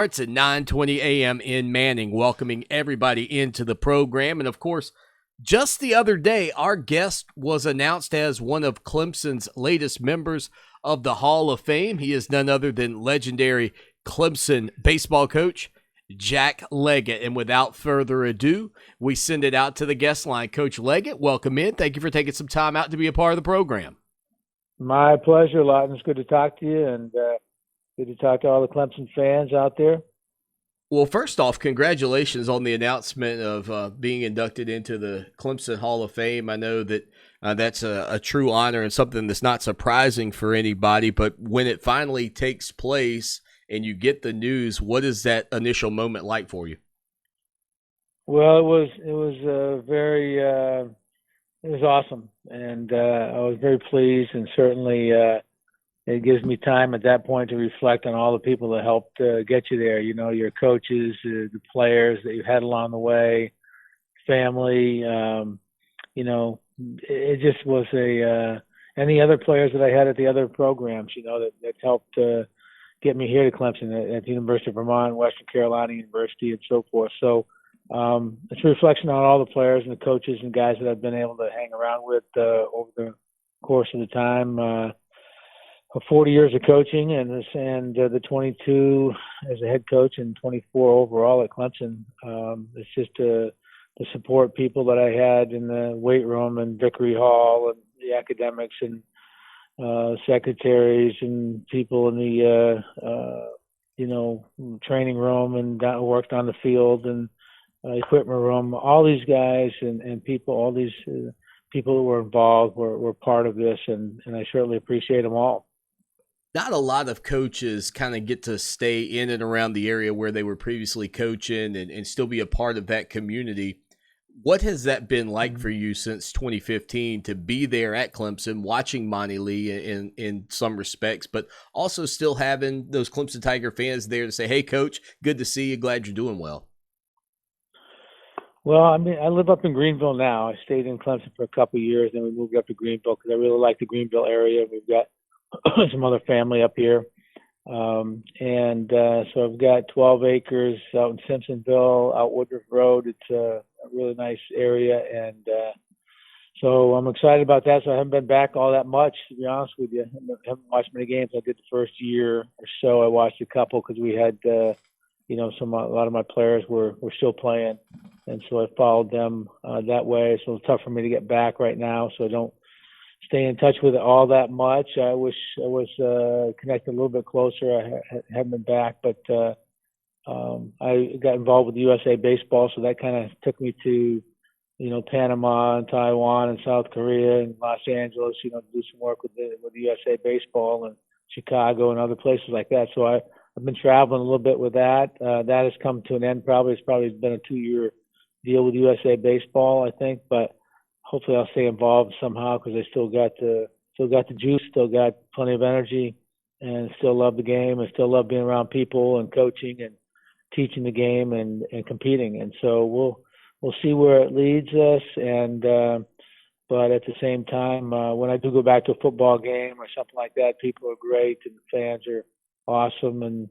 Starts at 9:20 a.m. in Manning, welcoming everybody into the program. And of course, just the other day, our guest was announced as one of Clemson's latest members of the Hall of Fame. He is none other than legendary Clemson baseball coach Jack Leggett. And without further ado, we send it out to the guest line. Coach Leggett, welcome in. Thank you for taking some time out to be a part of the program. My pleasure, Lawton. It's good to talk to you, and good to talk to all the Clemson fans out there. Well, first off, congratulations on the announcement of being inducted into the Clemson Hall of Fame. I know that that's a true honor and something that's not surprising for anybody, but when it finally takes place and you get the news, what is that initial moment like for you? Well, it was very it was awesome, and I was very pleased, and certainly it gives me time at that point to reflect on all the people that helped get you there. You know, your coaches, the players that you had along the way, family. You know, it just was and the other players that I had at the other programs, you know, that helped get me here to Clemson at the University of Vermont, Western Carolina University, and so forth. So it's a reflection on all the players and the coaches and guys that I've been able to hang around with over the course of the time. 40 years of coaching and the 22 as a head coach and 24 overall at Clemson. It's just the support people that I had in the weight room and Vickery Hall and the academics and secretaries and people in the training room and worked on the field and equipment room. All these guys and people, all these people who were involved were part of this, and I certainly appreciate them all. Not a lot of coaches kind of get to stay in and around the area where they were previously coaching and still be a part of that community. What has that been like for you since 2015 to be there at Clemson, watching Monty Lee in some respects, but also still having those Clemson Tiger fans there to say, hey, Coach, good to see you. Glad you're doing well. Well, I mean, I live up in Greenville now. I stayed in Clemson for a couple of years, then we moved up to Greenville because I really like the Greenville area. We've got some other family up here. So I've got 12 acres out in Simpsonville, out Woodruff Road. It's a really nice area. And so I'm excited about that. So I haven't been back all that much, to be honest with you. I haven't watched many games. I did the first year or so. I watched a couple because we had, a lot of my players were still playing. And so I followed them that way. So it's tough for me to get back right now. So I don't stay in touch with it all that much. I wish I was connected a little bit closer. I haven't been back, but I got involved with USA Baseball, so that kind of took me to, Panama and Taiwan and South Korea and Los Angeles, to do some work with the USA Baseball and Chicago and other places like that. So I've been traveling a little bit with that. That has come to an end. It's probably been a 2-year deal with USA Baseball, I think, but hopefully I'll stay involved somehow because I still got the juice, still got plenty of energy, and still love the game and still love being around people and coaching and teaching the game and competing. And so we'll see where it leads us. And but at the same time, when I do go back to a football game or something like that, people are great and the fans are awesome, and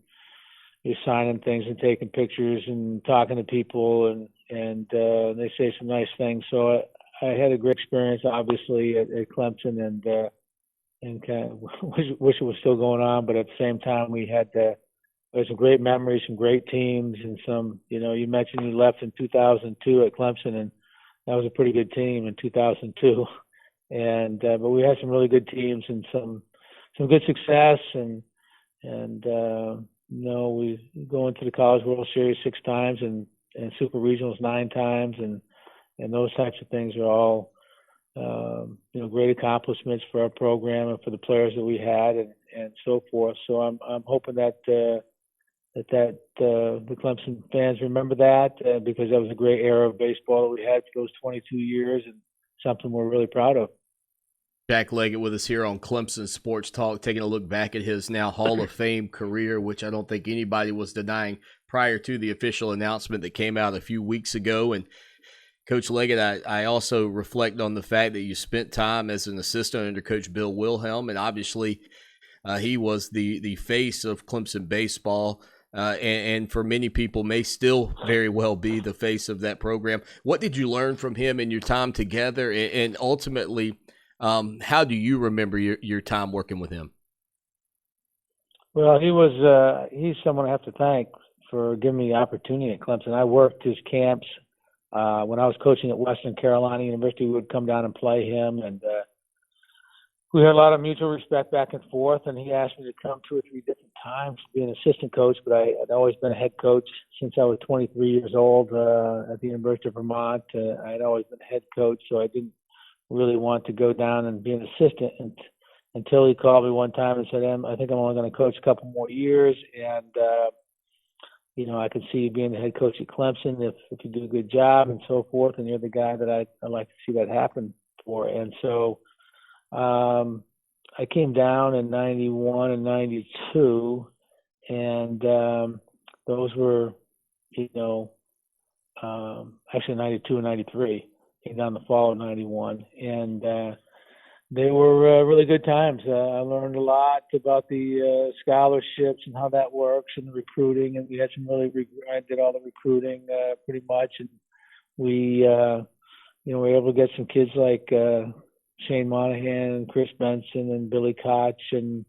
you're signing things and taking pictures and talking to people and they say some nice things. So I had a great experience, obviously, at Clemson, and kind of wish it was still going on. But at the same time, we had some great memories, some great teams, and some. You mentioned you left in 2002 at Clemson, and that was a pretty good team in 2002. And but we had some really good teams and some good success, and we go into the College World Series 6 times and Super Regionals 9 times, and those types of things are all, great accomplishments for our program and for the players that we had and so forth. So I'm hoping that the Clemson fans remember that because that was a great era of baseball that we had for those 22 years and something we're really proud of. Jack Leggett with us here on Clemson Sports Talk, taking a look back at his now Hall of Fame career, which I don't think anybody was denying prior to the official announcement that came out a few weeks ago. And Coach Leggett, I also reflect on the fact that you spent time as an assistant under Coach Bill Wilhelm, and obviously he was the face of Clemson baseball and for many people may still very well be the face of that program. What did you learn from him in your time together, and ultimately, how do you remember your time working with him? Well, he's someone I have to thank for giving me the opportunity at Clemson. I worked his camps when I was coaching at Western Carolina University. We would come down and play him, and we had a lot of mutual respect back and forth. And he asked me to come 2 or 3 different times to be an assistant coach, but I'd always been a head coach since I was 23 years old at the University of Vermont. I'd always been a head coach, so I didn't really want to go down and be an assistant until he called me one time and said, I think I'm only going to coach a couple more years, and I could see you being the head coach at Clemson if you do a good job and so forth, and you're the guy that I'd like to see that happen for. And so I came down in 91 and 92, and those were, actually 92 and 93. Came down the fall of 91, and they were really good times. I learned a lot about the scholarships and how that works and the recruiting, and we had some I did all the recruiting pretty much, and we were able to get some kids like Shane Monahan and Chris Benson and Billy Koch and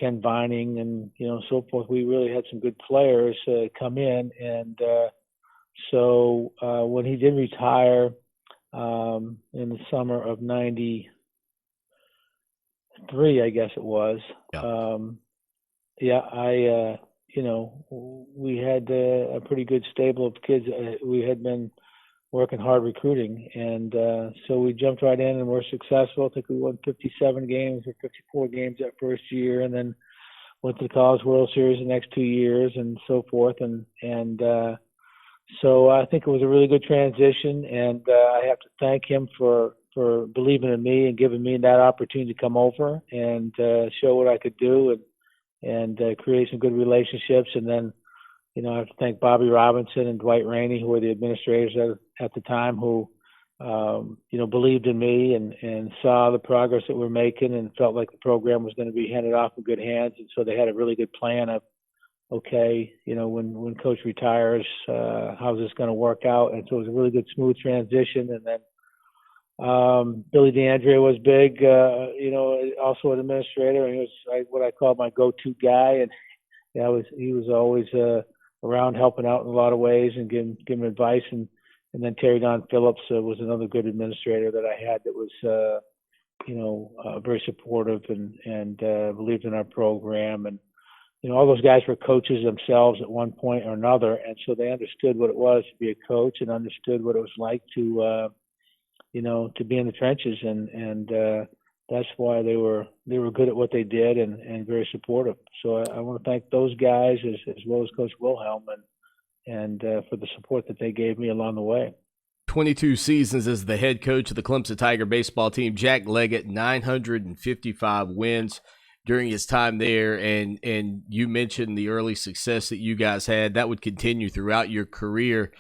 Ken Vining and so forth. We really had some good players come in, and so when he did retire in the summer of 93, I guess it was. Yeah. We had a pretty good stable of kids. We had been working hard recruiting, and so we jumped right in and were successful. I think we won 57 games or 54 games that first year, and then went to the College World Series the next 2 years and so forth. And so I think it was a really good transition, and I have to thank him for believing in me and giving me that opportunity to come over and show what I could do and create some good relationships. And then, I have to thank Bobby Robinson and Dwight Rainey, who were the administrators at the time, who, believed in me and saw the progress that we're making and felt like the program was going to be handed off in good hands. And so they had a really good plan of, okay, when Coach retires, how's this going to work out? And so it was a really good, smooth transition. And then Billy DeAndrea was big, also an administrator, and he was what I call my go-to guy. And he was always around helping out in a lot of ways and giving advice. And then Terry Don Phillips was another good administrator that I had that was, very supportive and believed in our program. And all those guys were coaches themselves at one point or another, and so they understood what it was to be a coach and understood what it was like to be in the trenches, and that's why they were good at what they did and very supportive. So I want to thank those guys as well as Coach Wilhelm and for the support that they gave me along the way. 22 seasons as the head coach of the Clemson Tiger baseball team. Jack Leggett, 955 wins during his time there, and you mentioned the early success that you guys had. That would continue throughout your career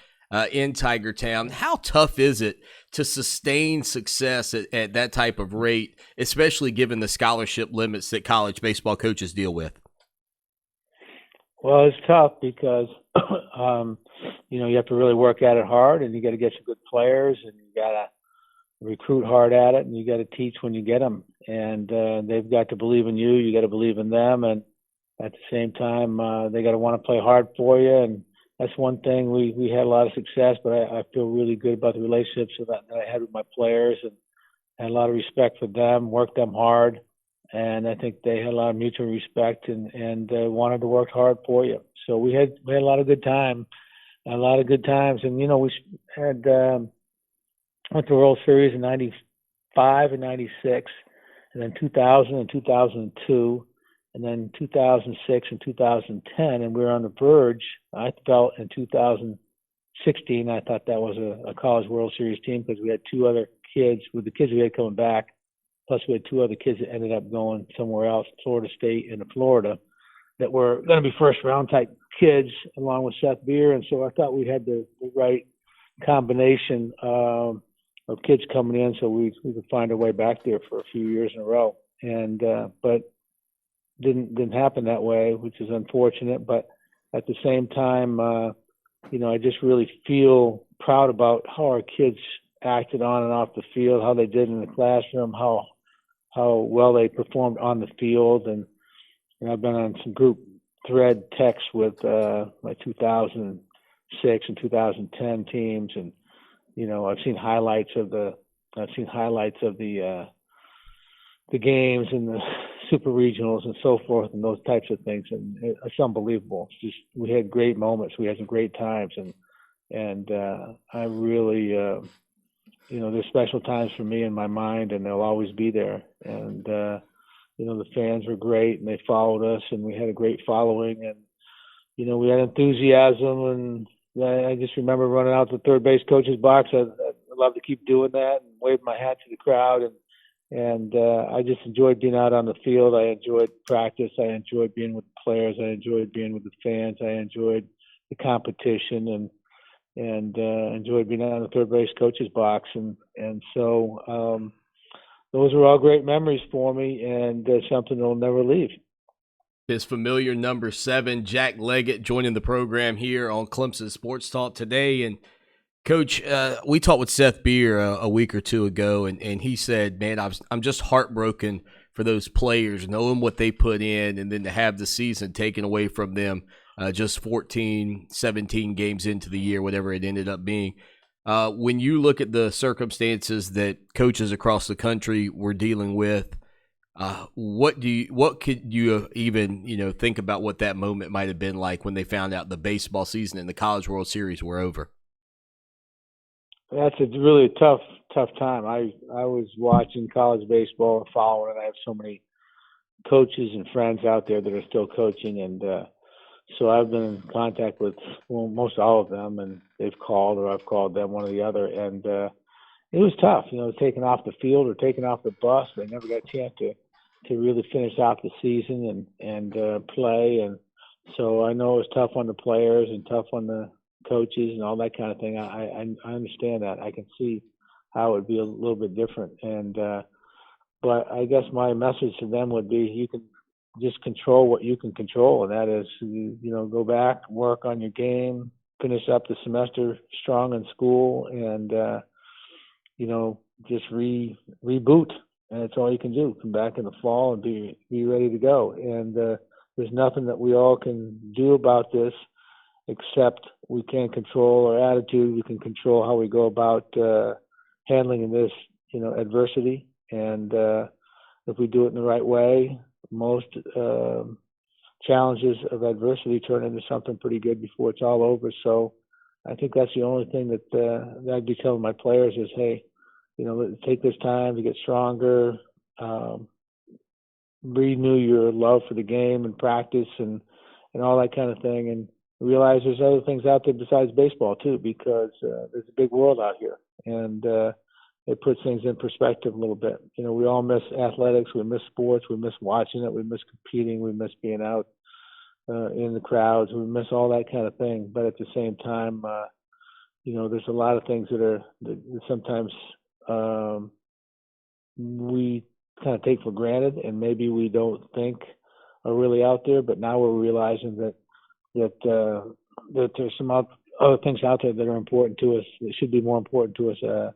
in Tiger Town. How tough is it to sustain success at that type of rate, especially given the scholarship limits that college baseball coaches deal with? Well, it's tough because you have to really work at it hard, and you got to get some good players, and you got to recruit hard at it, and you got to teach when you get them. And they've got to believe in you. You got to believe in them, and at the same time, they got to want to play hard for you. And that's one thing. We had a lot of success, but I feel really good about the relationships that I had with my players, and had a lot of respect for them. Worked them hard, and I think they had a lot of mutual respect and wanted to work hard for you. So we had a lot of good times. And we had went to the World Series in '95 and '96. And then 2000 and 2002, and then 2006 and 2010, and we were on the verge. I felt in 2016, I thought that was a College World Series team because we had 2 other kids, with the kids we had coming back, plus we had 2 other kids that ended up going somewhere else, Florida State and Florida, that were going to be first-round type kids along with Seth Beer. And so I thought we had the right combination of kids coming in, so we could find our way back there for a few years in a row, and but didn't happen that way, which is unfortunate. But at the same time, I just really feel proud about how our kids acted on and off the field, how they did in the classroom, how well they performed on the field, and I've been on some group thread texts with my 2006 and 2010 teams, and I've seen highlights of the games and the super regionals and so forth and those types of things, and it's unbelievable. It's just, we had great moments, we had some great times, and I really there's special times for me in my mind, and they'll always be there. And the fans were great, and they followed us, and we had a great following, and we had enthusiasm, and I just remember running out to the third base coach's box. I'd love to keep doing that and wave my hat to the crowd, and I just enjoyed being out on the field. I enjoyed practice. I enjoyed being with the players. I enjoyed being with the fans. I enjoyed the competition, and enjoyed being out on the third base coach's box, and so those are all great memories for me, and something that'll never leave. His familiar number 7, Jack Leggett, joining the program here on Clemson Sports Talk today. And Coach, we talked with Seth Beer a week or two ago, and he said, man, I'm just heartbroken for those players, knowing what they put in, and then to have the season taken away from them just 14, 17 games into the year, whatever it ended up being. When you look at the circumstances that coaches across the country were dealing with, what could you even think about what that moment might have been like when they found out the baseball season and the College World Series were over? That's a really tough time. I was watching college baseball and following it. I have so many coaches and friends out there that are still coaching, and so I've been in contact with most all of them, and they've called or I've called them, one or the other, and it was tough, taken off the field or taken off the bus. They never got a chance to really finish out the season and play, and so I know it was tough on the players and tough on the coaches and all that kind of thing. I understand that. I can see how it would be a little bit different, and but I guess my message to them would be, you can just control what you can control, and that is, go back, work on your game, finish up the semester strong in school, and just reboot, and that's all you can do. Come back in the fall and be ready to go. And there's nothing that we all can do about this, except we can't control our attitude. We can control how we go about handling this, adversity. And if we do it in the right way, most challenges of adversity turn into something pretty good before it's all over. So I think that's the only thing that I'd be telling my players is, hey, take this time to get stronger, renew your love for the game and practice and all that kind of thing, and realize there's other things out there besides baseball too, because there's a big world out here, and it puts things in perspective a little bit. We all miss athletics, we miss sports, we miss watching it, we miss competing, we miss being out in the crowds, we miss all that kind of thing. But at the same time, there's a lot of things that sometimes we kind of take for granted, and maybe we don't think are really out there. But now we're realizing that there's some other things out there that are important to us. That should be more important to us.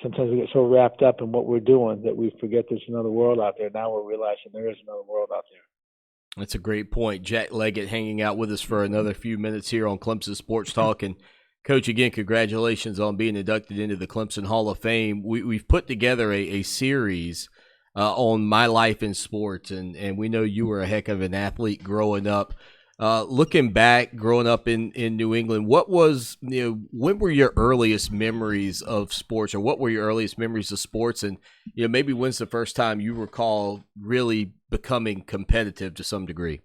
Sometimes we get so wrapped up in what we're doing that we forget there's another world out there. Now we're realizing there is another world out there. That's a great point. Jack Leggett hanging out with us for another few minutes here on Clemson Sports Talk. And Coach, again, congratulations on being inducted into the Clemson Hall of Fame. We've put together a series on my life in sports, and we know you were a heck of an athlete growing up. Looking back, growing up in New England, what was, when were your earliest memories of sports, or what were your earliest memories of sports? And, maybe when's the first time you recall really becoming competitive to some degree?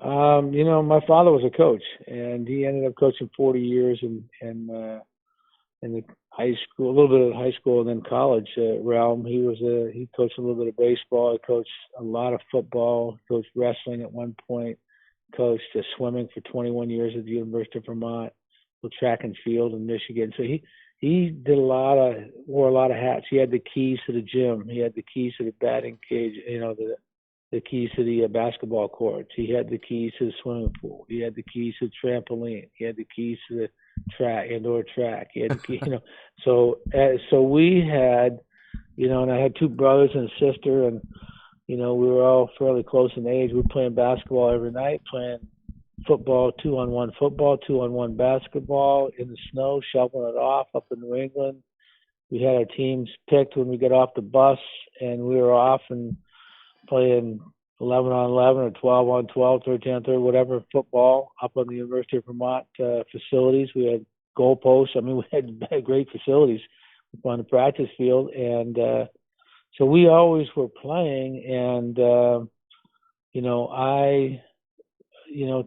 My father was a coach, and he ended up coaching 40 years in the high school, a little bit of high school, and then college realm. He coached a little bit of baseball. He coached a lot of football. Coached wrestling at one point. Coached swimming for 21 years at the University of Vermont. With track and field in Michigan. So he did wore a lot of hats. He had the keys to the gym. He had the keys to the batting cage. the keys to the basketball courts. He had the keys to the swimming pool. He had the keys to the trampoline. He had the keys to the indoor track. He had the key, So we had, and I had two brothers and a sister, and we were all fairly close in age. We were playing basketball every night, playing football, 2-on-1 basketball in the snow, shoveling it off up in New England. We had our teams picked when we got off the bus, and we were off and playing 11-on-11 or 12-on-12, 13-on-13, whatever football up on the University of Vermont facilities. We had goalposts. I mean, we had great facilities on the practice field, and so we always were playing. And I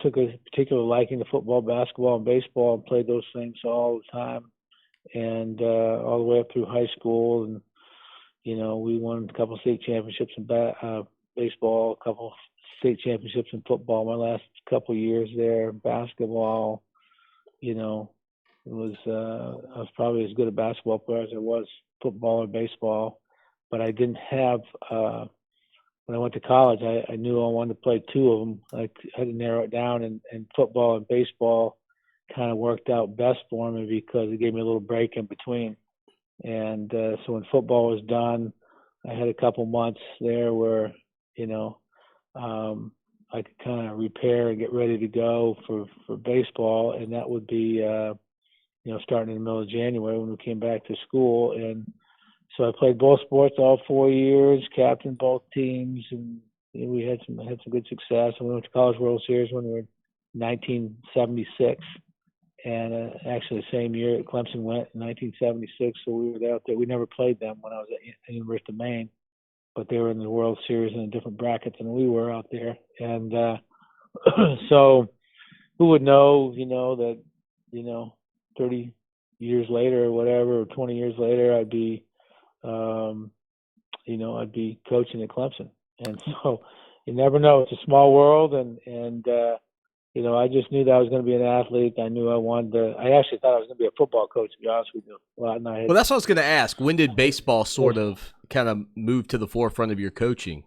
took a particular liking to football, basketball, and baseball, and played those things all the time, and all the way up through high school. And we won a couple of state championships in baseball, a couple of state championships in football. My last couple of years there, basketball, I was probably as good a basketball player as I was football or baseball, but I didn't have. When I went to college, I knew I wanted to play two of them. I had to narrow it down, and football and baseball kind of worked out best for me because it gave me a little break in between. And so when football was done, I had a couple months there where, I could kind of repair and get ready to go for baseball. And that would be, starting in the middle of January when we came back to school. And so I played both sports all 4 years, captained both teams, and we had some good success. And we went to College World Series when we were in 1976. And actually the same year Clemson went in 1976, so we were out there. We never played them when I was at the University of Maine, but they were in the World Series in a different bracket than we were out there. And so who would know, that, 30 years later or whatever, or 20 years later, I'd be, I'd be coaching at Clemson. And so you never know. It's a small world, and I just knew that I was going to be an athlete. I knew I actually thought I was going to be a football coach, to be honest with you. Well, that's what I was going to ask. When did baseball sort of kind of move to the forefront of your coaching?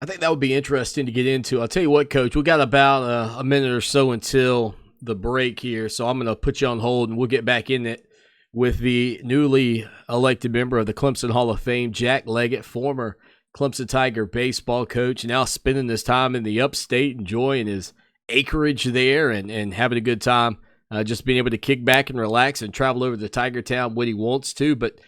I think that would be interesting to get into. I'll tell you what, Coach, we got about a minute or so until the break here, so I'm going to put you on hold, and we'll get back in it with the newly elected member of the Clemson Hall of Fame, Jack Leggett, former Clemson Tiger baseball coach, now spending his time in the upstate, enjoying his acreage there and having a good time, just being able to kick back and relax and travel over to Tiger Town when he wants to. But,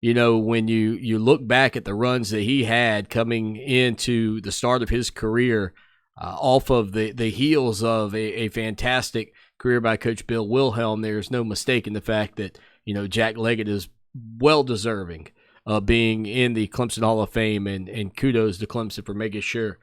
when you look back at the runs that he had coming into the start of his career, off of the heels of a fantastic career by Coach Bill Wilhelm, there's no mistaking the fact that, Jack Leggett is well deserving of being in the Clemson Hall of Fame, and kudos to Clemson for making sure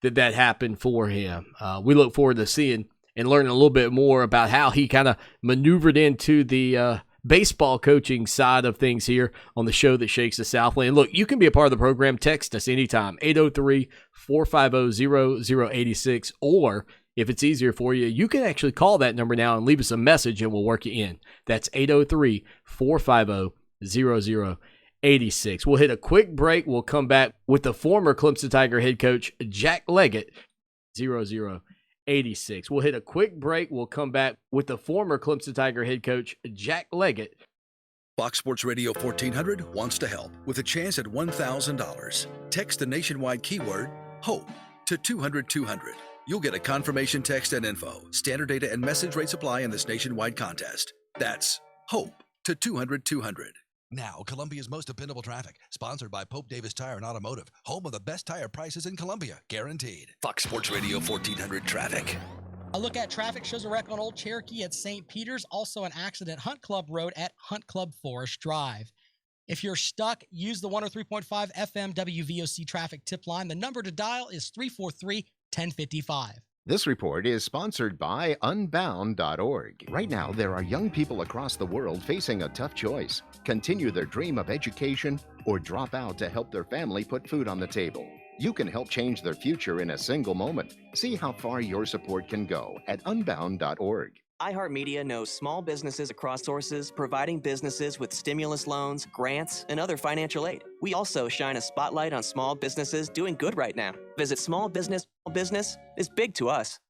that happened for him. We look forward to seeing and learning a little bit more about how he kind of maneuvered into the baseball coaching side of things here on the show that shakes the Southland. Look, you can be a part of the program. Text us anytime, 803-450-0086, or if it's easier for you, you can actually call that number now and leave us a message, and we'll work you in. That's 803-450-0086. We'll hit a quick break. We'll come back with the former Clemson Tiger head coach, Jack Leggett, 0086. We'll hit a quick break. We'll come back with the former Clemson Tiger head coach, Jack Leggett. Fox Sports Radio 1400 wants to help with a chance at $1,000. Text the nationwide keyword HOPE to 200-200. You'll get a confirmation text and info. Standard data and message rates apply in this nationwide contest. That's HOPE to 200-200. Now, Columbia's most dependable traffic, sponsored by Pope Davis Tire and Automotive, home of the best tire prices in Columbia, guaranteed. Fox Sports Radio 1400 traffic. A look at traffic shows a wreck on Old Cherokee at St. Peter's, also an accident Hunt Club Road at Hunt Club Forest Drive. If you're stuck, use the 103.5 FM WVOC traffic tip line. The number to dial is 343-1055. This report is sponsored by Unbound.org. Right now, there are young people across the world facing a tough choice: continue their dream of education or drop out to help their family put food on the table. You can help change their future in a single moment. See how far your support can go at Unbound.org. iHeartMedia knows small businesses across sources, providing businesses with stimulus loans, grants, and other financial aid. We also shine a spotlight on small businesses doing good right now. Visit small business. Business is big to us.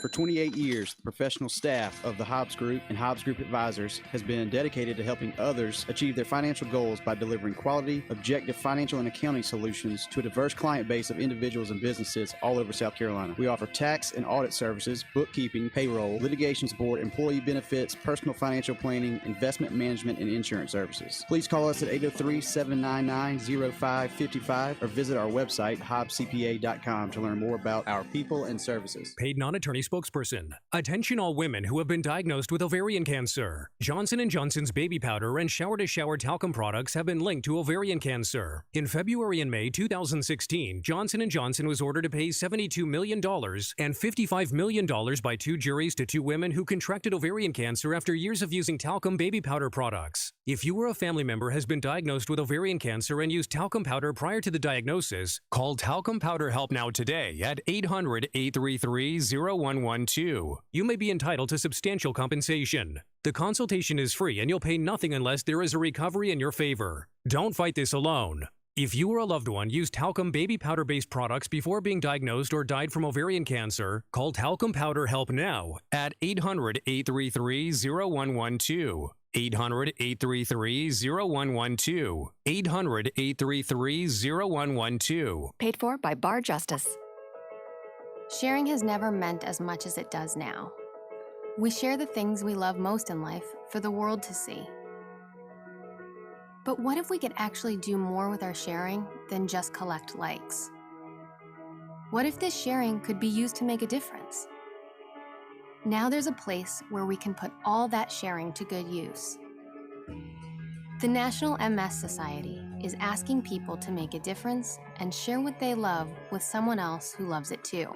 For 28 years, the professional staff of the Hobbs Group and Hobbs Group Advisors has been dedicated to helping others achieve their financial goals by delivering quality, objective financial and accounting solutions to a diverse client base of individuals and businesses all over South Carolina. We offer tax and audit services, bookkeeping, payroll, litigation support, employee benefits, personal financial planning, investment management, and insurance services. Please call us at 803-799-0555 or visit our website, hobbscpa.com, to learn more about our people and services. Paid non-attorney spokesperson. Attention all women who have been diagnosed with ovarian cancer. Johnson & Johnson's baby powder and shower-to-shower talcum products have been linked to ovarian cancer. In February and May 2016, Johnson & Johnson was ordered to pay $72 million and $55 million by two juries to two women who contracted ovarian cancer after years of using talcum baby powder products. If you or a family member has been diagnosed with ovarian cancer and used talcum powder prior to the diagnosis, call Talcum Powder Help Now today at 800-833-0112. You may be entitled to substantial compensation. The consultation is free and you'll pay nothing unless there is a recovery in your favor. Don't fight this alone. If you or a loved one used talcum baby powder-based products before being diagnosed or died from ovarian cancer, call Talcum Powder Help Now at 800-833-0112. 800-833-0112. 800-833-0112. Paid for by Bar Justice. Sharing has never meant as much as it does now. We share the things we love most in life for the world to see. But what if we could actually do more with our sharing than just collect likes? What if this sharing could be used to make a difference? Now there's a place where we can put all that sharing to good use. The National MS Society is asking people to make a difference and share what they love with someone else who loves it too.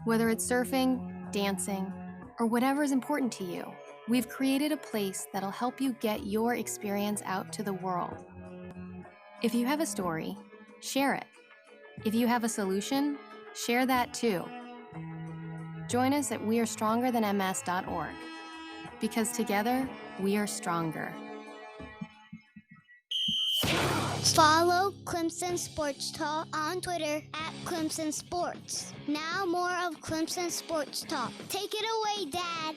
Whether it's surfing, dancing, or whatever is important to you, we've created a place that'll help you get your experience out to the world. If you have a story, share it. If you have a solution, share that too. Join us at wearestrongerthanms.org, because together, we are stronger. Follow Clemson Sports Talk on Twitter at Clemson Sports. Now more of Clemson Sports Talk. Take it away, Dad.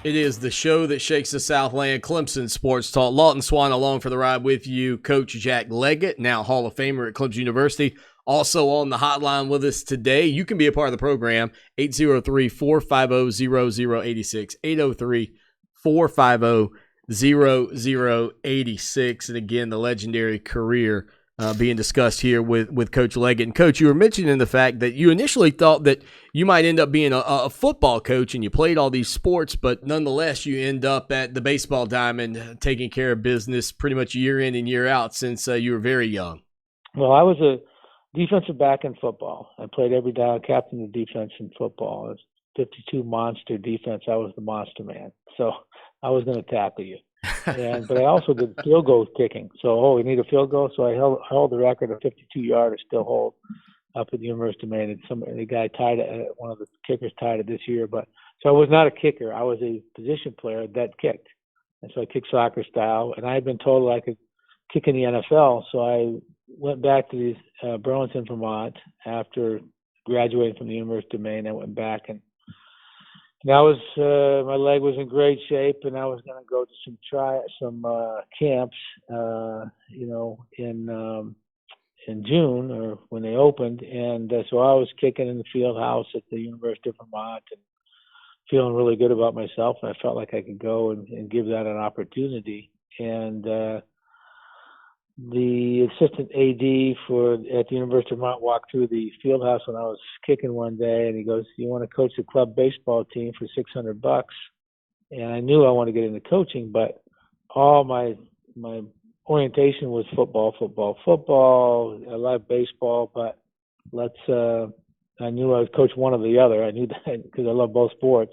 It is the show that shakes the Southland, Clemson Sports Talk. Lawton Swan along for the ride with you. Coach Jack Leggett, now Hall of Famer at Clemson University, also on the hotline with us today. You can be a part of the program, 803-450-0086, 803-450-0086. And again, the legendary career being discussed here with Coach Leggett. And Coach, you were mentioning the fact that you initially thought that you might end up being a football coach and you played all these sports, but nonetheless you end up at the baseball diamond taking care of business pretty much year in and year out since you were very young. Well, I was a defensive back in football. I played every down, captain of defense in football. It was 52 monster defense. I was the monster man. So I was going to tackle you. But I also did field goal kicking. So, we need a field goal. So I held the record of 52-yard. I still hold up at the University of Maine. And the guy tied it. One of the kickers tied it this year. But so I was not a kicker. I was a position player that kicked. And so I kicked soccer style. And I had been told I could kick in the NFL. So I went back to Burlington, Vermont after graduating from the University of Maine. I went back and I was my leg was in great shape, and I was going to go to some camps, in June or when they opened, and so I was kicking in the field house at the University of Vermont and feeling really good about myself, and I felt like I could go and give that an opportunity. And the assistant AD at the University of Vermont walked through the field house when I was kicking one day, and he goes, "You want to coach the club baseball team for $600?" And I knew I wanted to get into coaching, but all my orientation was football. I love baseball, but let's I knew I would coach one or the other. I knew that because I love both sports.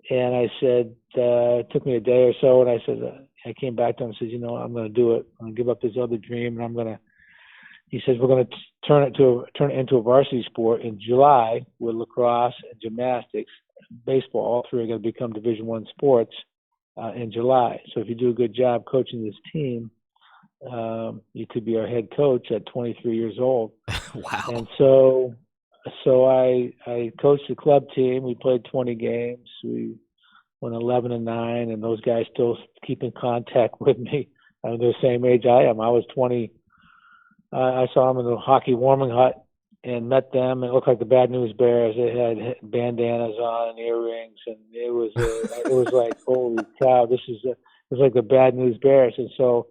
And I said, it took me a day or so, and I said, I came back to him and said, I'm going to do it. I'm going to give up this other dream, and he says, we're going to turn it into a varsity sport in July with lacrosse and gymnastics, baseball. All three are going to become Division I sports in July. So if you do a good job coaching this team, you could be our head coach at 23 years old. Wow. And so I coached the club team. We played 20 games. We went 11-9, and those guys still keep in contact with me. They're the same age I am. I was 20. I saw them in the hockey warming hut and met them. It looked like the Bad News Bears. They had bandanas on and earrings, and it was like, holy cow, it was like the Bad News Bears. And so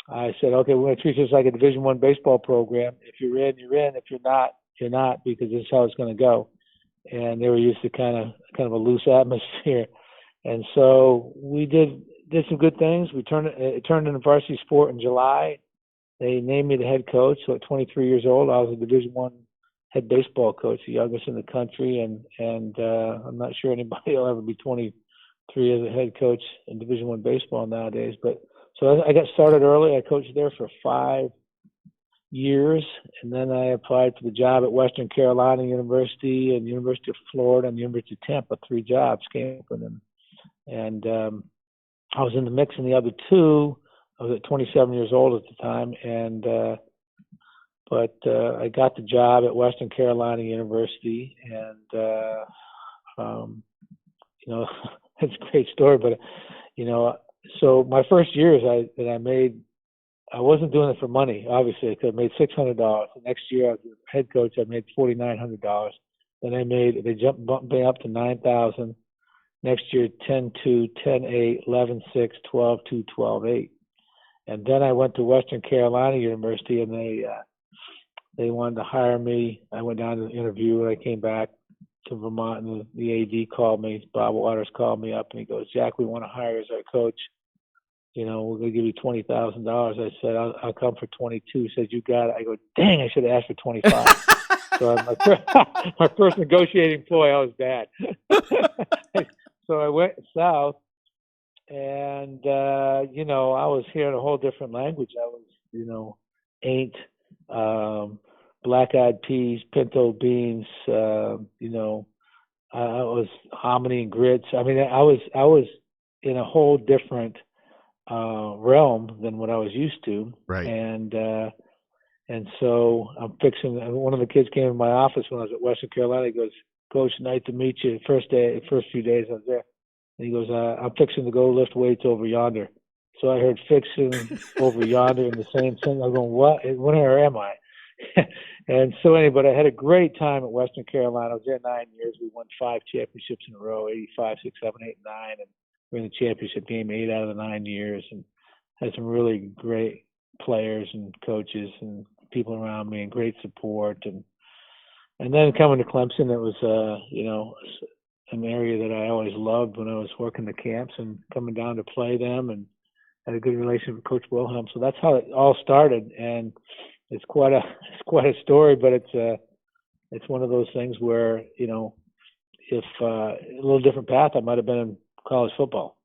I said, okay, we're going to treat this like a Division I baseball program. If you're in, you're in. If you're not, you're not, because this is how it's going to go. And they were used to kind of a loose atmosphere. And so we did some good things. It turned into varsity sport in July. They named me the head coach. So at 23 years old, I was a Division I head baseball coach, the youngest in the country. And I'm not sure anybody will ever be 23 as a head coach in Division I baseball nowadays. But so I got started early. I coached there for 5 years, and then I applied for the job at Western Carolina University and University of Florida and the University of Tampa. 3 jobs came open, and I was in the mix in the other 2. I was at 27 years old at the time, but I got the job at Western Carolina University, and it's a great story. But so my first years that I made, I wasn't doing it for money. Obviously, I could have made $600. The next year, I was the head coach. I made $4,900. Then they bumped me up to $9,000. Next year, 10-2, 10-8, 11-6, 12-2, 12-8. And then I went to Western Carolina University, and they wanted to hire me. I went down to the interview, and I came back to Vermont, and the AD called me. Bob Waters called me up, and he goes, Jack, we want to hire you as our coach. We're going to give you $20,000. I said, I'll come for 22. He said, you got it. I go, dang, I should have asked for 25. So my first negotiating ploy, I was bad. So I went south, and, I was hearing a whole different language. I was, ain't, black-eyed peas, pinto beans, I was hominy and grits. I mean, I was in a whole different realm than what I was used to. Right. And so I'm fixing. One of the kids came in my office when I was at Western Carolina. He goes, Coach, nice to meet you. First few days I was there. And he goes, I'm fixing to go lift weights over yonder. So I heard fixing over yonder in the same thing. I'm going, what? Where am I? And so anyway, I had a great time at Western Carolina. I was there 9 years. We won 5 championships in a row, 85, 6, 7, 8, 9. And we're in the championship game 8 out of the 9 years, and had some really great players and coaches and people around me and great support. And then coming to Clemson, it was, an area that I always loved when I was working the camps and coming down to play them, and had a good relationship with Coach Wilhelm. So that's how it all started. And it's quite a story, but it's one of those things where, if a little different path, I might have been in college football.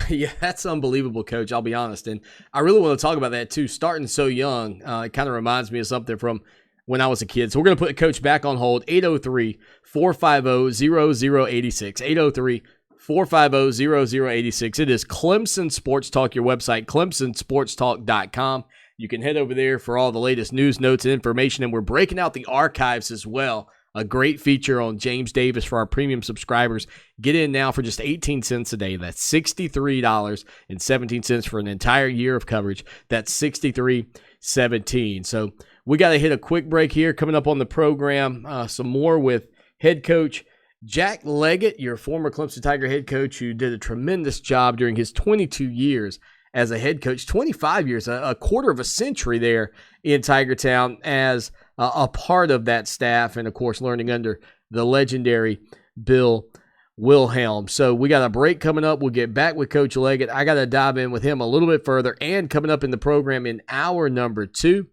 Yeah, that's unbelievable, Coach. I'll be honest. And I really want to talk about that too. Starting so young, it kind of reminds me of something from when I was a kid. So we're going to put the coach back on hold. 803-450-0086. 803-450-0086. It is Clemson Sports Talk, your website, clemsonsportstalk.com. You can head over there for all the latest news, notes, and information. And we're breaking out the archives as well. A great feature on James Davis for our premium subscribers. Get in now for just 18 cents a day. That's $63.17 for an entire year of coverage. That's $63.17. So we got to hit a quick break here. Coming up on the program, some more with head coach Jack Leggett, your former Clemson Tiger head coach, who did a tremendous job during his 22 years as a head coach, 25 years, a quarter of a century there in Tiger Town as a part of that staff, and, of course, learning under the legendary Bill Wilhelm. So we got a break coming up. We'll get back with Coach Leggett. I got to dive in with him a little bit further. And coming up in the program in hour number 2,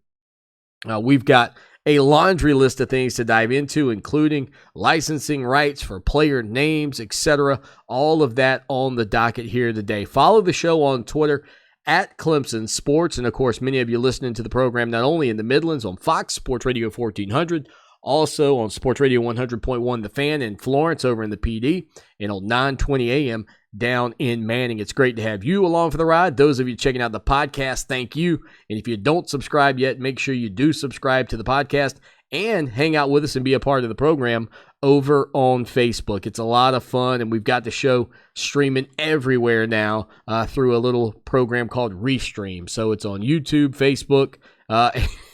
we've got a laundry list of things to dive into, including licensing rights for player names, etc. All of that on the docket here today. Follow the show on Twitter at Clemson Sports. And, of course, many of you listening to the program not only in the Midlands on Fox Sports Radio 1400, also on Sports Radio 100.1 The Fan in Florence over in the PD, and on 920 AM down in Manning. It's great to have you along for the ride. Those of you checking out the podcast, thank you. And if you don't subscribe yet, make sure you do subscribe to the podcast and hang out with us and be a part of the program over on Facebook. It's a lot of fun, and we've got the show streaming everywhere now through a little program called Restream. So it's on YouTube, Facebook,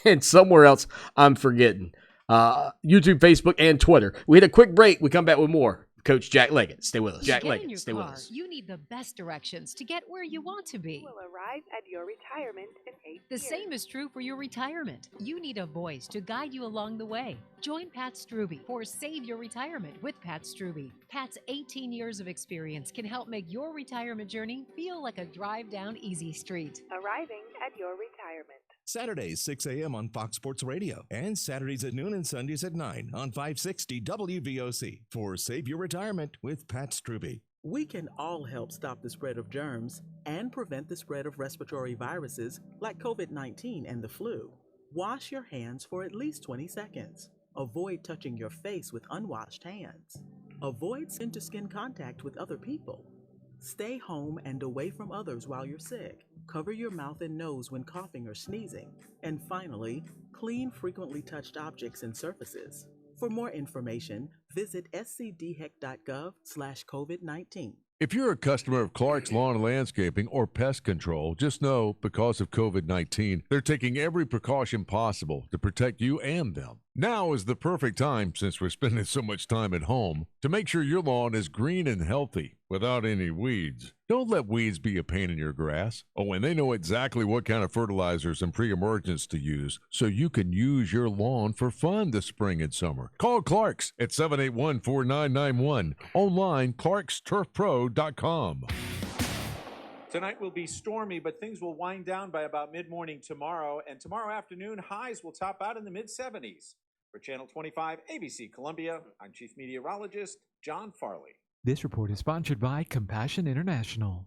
and somewhere else I'm forgetting. YouTube, Facebook, and Twitter. We hit a quick break. We come back with more. Coach Jack Leggett, stay with us. Jack Leggett, stay with us. You need the best directions to get where you want to be. Will arrive at your retirement in 8 The years. same is true for your retirement. You need a voice to guide you along the way. Join Pat Struby for Save Your Retirement with Pat Struby. Pat's 18 years of experience can help make your retirement journey feel like a drive down easy street. Arriving at your retirement. Saturdays, 6 a.m. on Fox Sports Radio, and Saturdays at noon and Sundays at 9 on 560 WVOC for Save Your Retirement with Pat Struby. We can all help stop the spread of germs and prevent the spread of respiratory viruses like COVID-19 and the flu. Wash your hands for at least 20 seconds. Avoid touching your face with unwashed hands. Avoid skin-to-skin contact with other people. Stay home and away from others while you're sick. Cover your mouth and nose when coughing or sneezing. And finally, clean frequently touched objects and surfaces. For more information, visit scdhec.gov/COVID-19. If you're a customer of Clark's Lawn and Landscaping or Pest Control, just know because of COVID-19, they're taking every precaution possible to protect you and them. Now is the perfect time, since we're spending so much time at home, to make sure your lawn is green and healthy without any weeds. Don't let weeds be a pain in your grass. Oh, and they know exactly what kind of fertilizers and pre-emergents to use, so you can use your lawn for fun this spring and summer. Call Clark's at 781-4991. Online, clarksturfpro.com. Tonight will be stormy, but things will wind down by about mid-morning tomorrow. And tomorrow afternoon, highs will top out in the mid-70s. For Channel 25, ABC Columbia, I'm Chief Meteorologist John Farley. This report is sponsored by Compassion International.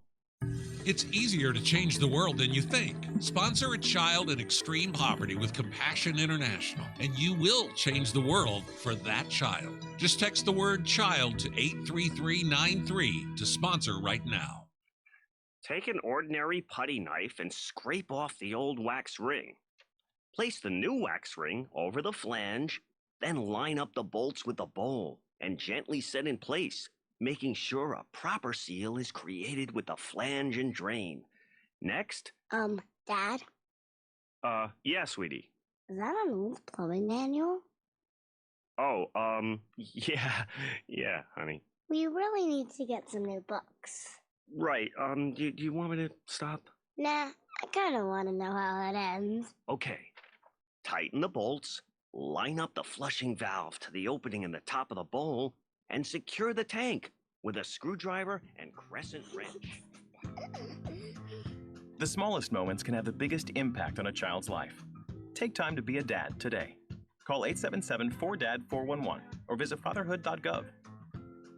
It's easier to change the world than you think. Sponsor a child in extreme poverty with Compassion International, and you will change the world for that child. Just text the word child to 83393 to sponsor right now. Take an ordinary putty knife and scrape off the old wax ring. Place the new wax ring over the flange, then line up the bolts with the bowl and gently set in place, making sure a proper seal is created with the flange and drain. Next. Dad? Yeah, sweetie. Is that an old plumbing manual? Oh, yeah, honey. We really need to get some new books. Right, do you want me to stop? Nah, I kinda wanna know how it ends. Okay. Tighten the bolts, line up the flushing valve to the opening in the top of the bowl, and secure the tank with a screwdriver and crescent wrench. The smallest moments can have the biggest impact on a child's life. Take time to be a dad today. Call 877-4DAD-411 or visit fatherhood.gov.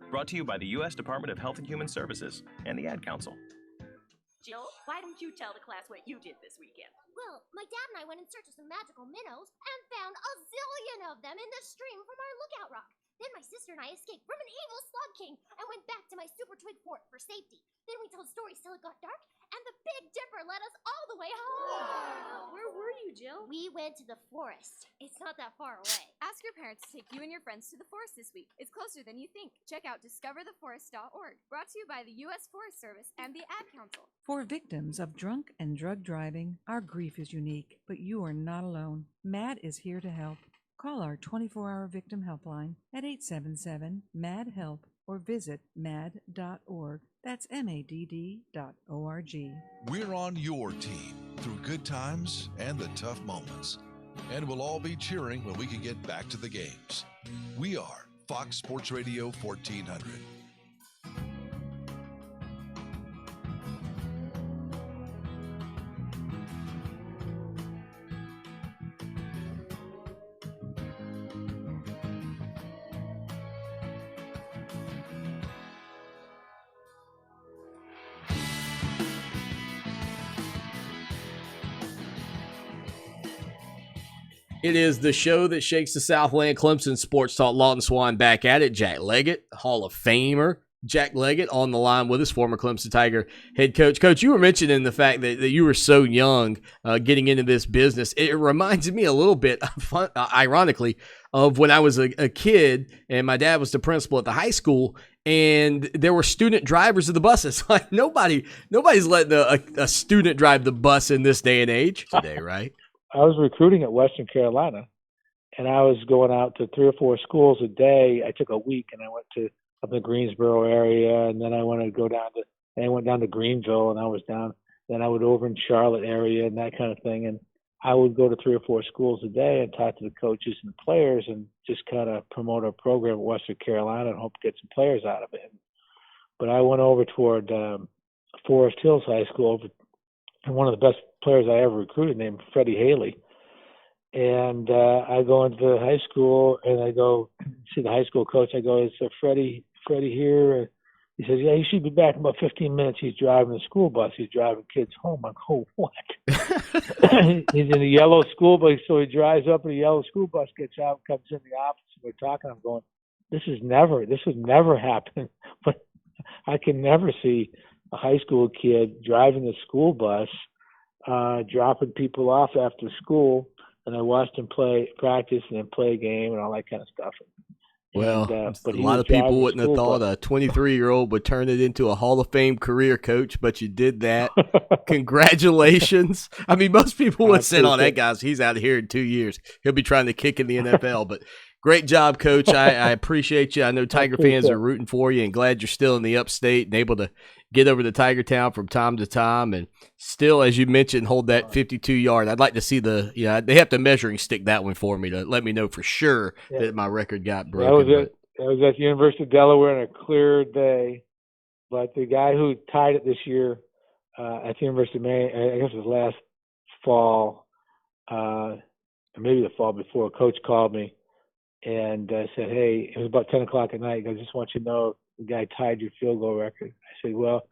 Brought to you by the U.S. Department of Health and Human Services and the Ad Council. Jill, why don't you tell the class what you did this weekend? Well, my dad and I went in search of some magical minnows and found a zillion of them in the stream from our lookout rock. Then my sister and I escaped from an evil slug king and went back to my super twig fort for safety. Then we told stories till it got dark, and the Big Dipper led us all the way home. Wow. Where were you, Jill? We went to the forest. It's not that far away. Ask your parents to take you and your friends to the forest this week. It's closer than you think. Check out discovertheforest.org. Brought to you by the U.S. Forest Service and the Ad Council. For victims of drunk and drug driving, our grief is unique, but you are not alone. MAD is here to help. Call our 24-hour victim helpline at 877-MAD-HELP or visit mad.org. That's MADD.org. We're on your team through good times and the tough moments. And we'll all be cheering when we can get back to the games. We are Fox Sports Radio 1400. It is the show that shakes the Southland. Clemson Sports Talk. Lawton Swan back at it. Jack Leggett, Hall of Famer. Jack Leggett on the line with us, former Clemson Tiger head coach. Coach, you were mentioning the fact that you were so young getting into this business. It reminds me a little bit, ironically, of when I was a kid and my dad was the principal at the high school, and there were student drivers of the buses. Like nobody's letting a student drive the bus in this day and age today, right? I was recruiting at Western Carolina, and I was going out to 3 or 4 schools a day. I took a week, and I went to up in the Greensboro area, and then I went down to Greenville, and I was down. Then I would over in Charlotte area and that kind of thing. And I would go to 3 or 4 schools a day and talk to the coaches and the players, and just kind of promote our program at Western Carolina and hope to get some players out of it. But I went over toward Forest Hills High School, and one of the best players I ever recruited named Freddie Haley. And I go into the high school, and I go see the high school coach. I go, "Is Freddie here?" He says, "Yeah, he should be back in about 15 minutes. He's driving the school bus. He's driving kids home." I go, "What?" He's in a yellow school bus, so he drives up in a yellow school bus, gets out, comes in the office, and we're talking. I'm going, this would never happen. But I can never see a high school kid driving a school bus, dropping people off after school. And I watched him practice, and then play a game and all that kind of stuff. Well, but a lot of people wouldn't have thought a 23-year-old would turn it into a Hall of Fame career, Coach, but you did that. Congratulations. I mean, most people would say, "Oh, that guy's he's out of here in 2 years. He'll be trying to kick in the NFL." But great job, Coach. I appreciate you. I know Tiger fans are rooting for you, and glad you're still in the upstate and able to get over to Tiger Town from time to time, and still, as you mentioned, hold that 52-yard. I'd like to see they have to measuring stick that one for me to let me know for sure that my record got broken. That was at the University of Delaware on a clear day, but the guy who tied it this year at the University of Maine, I guess it was last fall, or maybe the fall before, Coach called me and said, "Hey," it was about 10 o'clock at night. "I just want you to know the guy tied your field goal record." I said, "Well,"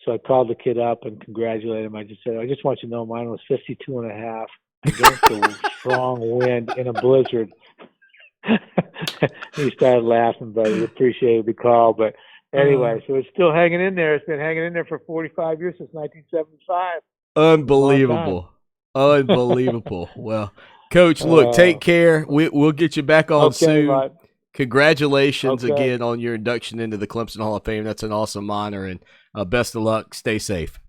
so I called the kid up and congratulated him. I just said, "I just want you to know mine was 52.5 against a strong wind in a blizzard." He started laughing, but he appreciated the call. But anyway, so it's still hanging in there. It's been hanging in there for 45 years, since 1975. Unbelievable. Unbelievable. Well, Coach, look, take care. We'll get you back on soon. Right. Congratulations again on your induction into the Clemson Hall of Fame. That's an awesome honor, and best of luck. Stay safe.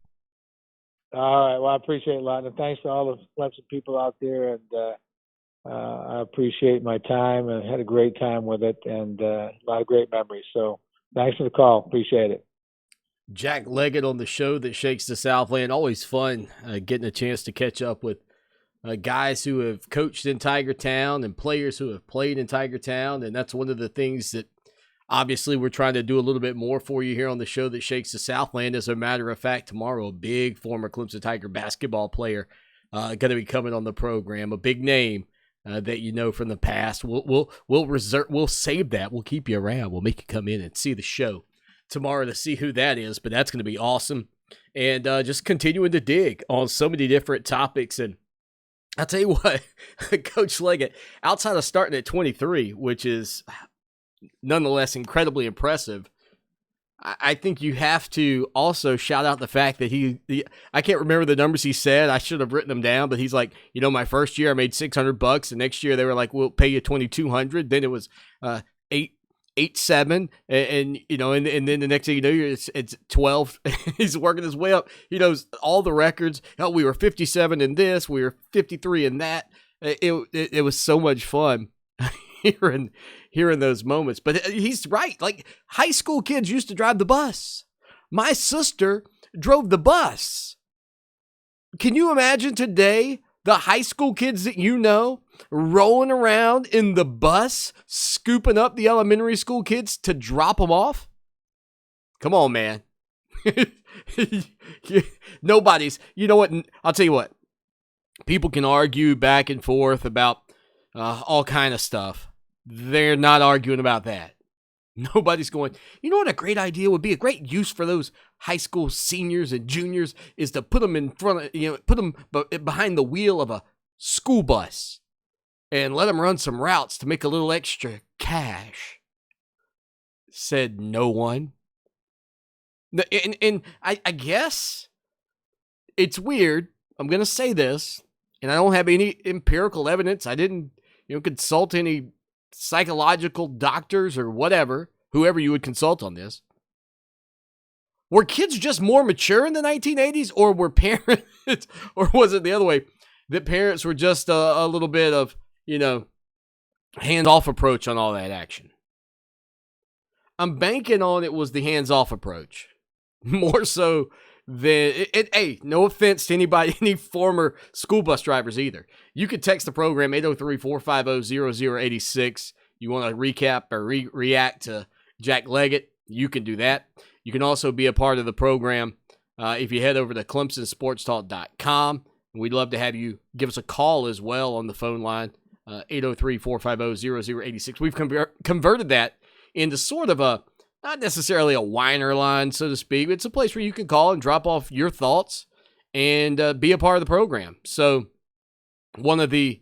All right. Well, I appreciate it a lot, and thanks to all the Clemson people out there. And I appreciate my time, and had a great time with it, and a lot of great memories. So thanks for the call. Appreciate it. Jack Leggett on the show that shakes the Southland. Always fun getting a chance to catch up with guys who have coached in Tiger Town and players who have played in Tiger Town. And that's one of the things that obviously we're trying to do a little bit more for you here on the show that shakes the Southland. As a matter of fact, tomorrow, a big former Clemson Tiger basketball player going to be coming on the program, a big name that you know from the past. We'll save that. We'll keep you around. We'll make you come in and see the show tomorrow to see who that is, but that's going to be awesome. And just continuing to dig on so many different topics. And I'll tell you what, Coach Leggett, outside of starting at 23, which is nonetheless incredibly impressive, I think you have to also shout out the fact that I can't remember the numbers he said. I should have written them down, but he's like, my first year I made $600. The next year they were like, we'll pay you $2,200. Then it was $8,700, and then the next thing you know, it's 12. He's working his way up. He knows all the records. Hell, we were 57 in this, we were 53 in that. It was so much fun hearing those moments. But he's right. Like, high school kids used to drive the bus. My sister drove the bus. Can you imagine today the high school kids that you know rolling around in the bus, scooping up the elementary school kids to drop them off? Come on, man. Nobody's, you know what? I'll tell you what. People can argue back and forth about all kind of stuff. They're not arguing about that. Nobody's going, you know what a great idea would be? A great use for those high school seniors and juniors is to put them in front of, put them behind the wheel of a school bus. and let them run some routes to make a little extra cash. Said no one. And I guess it's weird. I'm going to say this, and I don't have any empirical evidence. I didn't, consult any psychological doctors or whatever, whoever you would consult on this. Were kids just more mature in the 1980s, or were parents, or was it the other way, that parents were just a little bit of, hands-off approach on all that action? I'm banking on it was the hands-off approach. More so than, hey, no offense to anybody, any former school bus drivers either. You could text the program 803-450-0086. You want to recap or react to Jack Leggett, you can do that. You can also be a part of the program if you head over to ClemsonSportsTalk.com. We'd love to have you give us a call as well on the phone line, 803-450-0086. We've converted that into sort of a, not necessarily a whiner line, so to speak. It's a place where you can call and drop off your thoughts and be a part of the program. So one of the,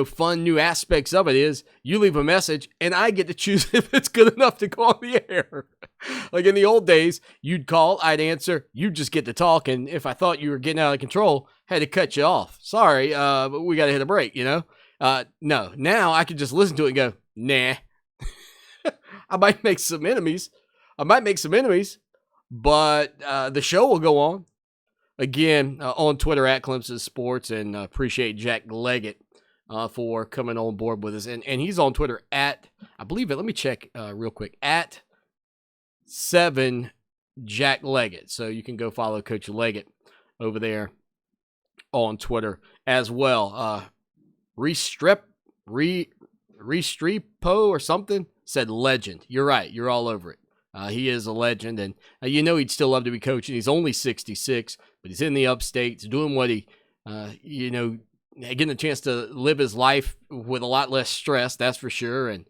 fun new aspects of it is you leave a message and I get to choose if it's good enough to go on the air. Like in the old days, you'd call, I'd answer, you'd just get to talk. And if I thought you were getting out of control, I had to cut you off. Sorry, but we got to hit a break, No, now I can just listen to it and go, nah. I might make some enemies, but the show will go on. Again, on Twitter at Clemson Sports, and appreciate Jack Leggett for coming on board with us. And he's on Twitter at, I believe it, let me check real quick, at 7 Jack Leggett. So you can go follow Coach Leggett over there on Twitter as well. Restrepo or something said legend. You're right. You're all over it. He is a legend, and he'd still love to be coaching. He's only 66, but he's in the upstate. He's doing what he, getting a chance to live his life with a lot less stress, that's for sure, and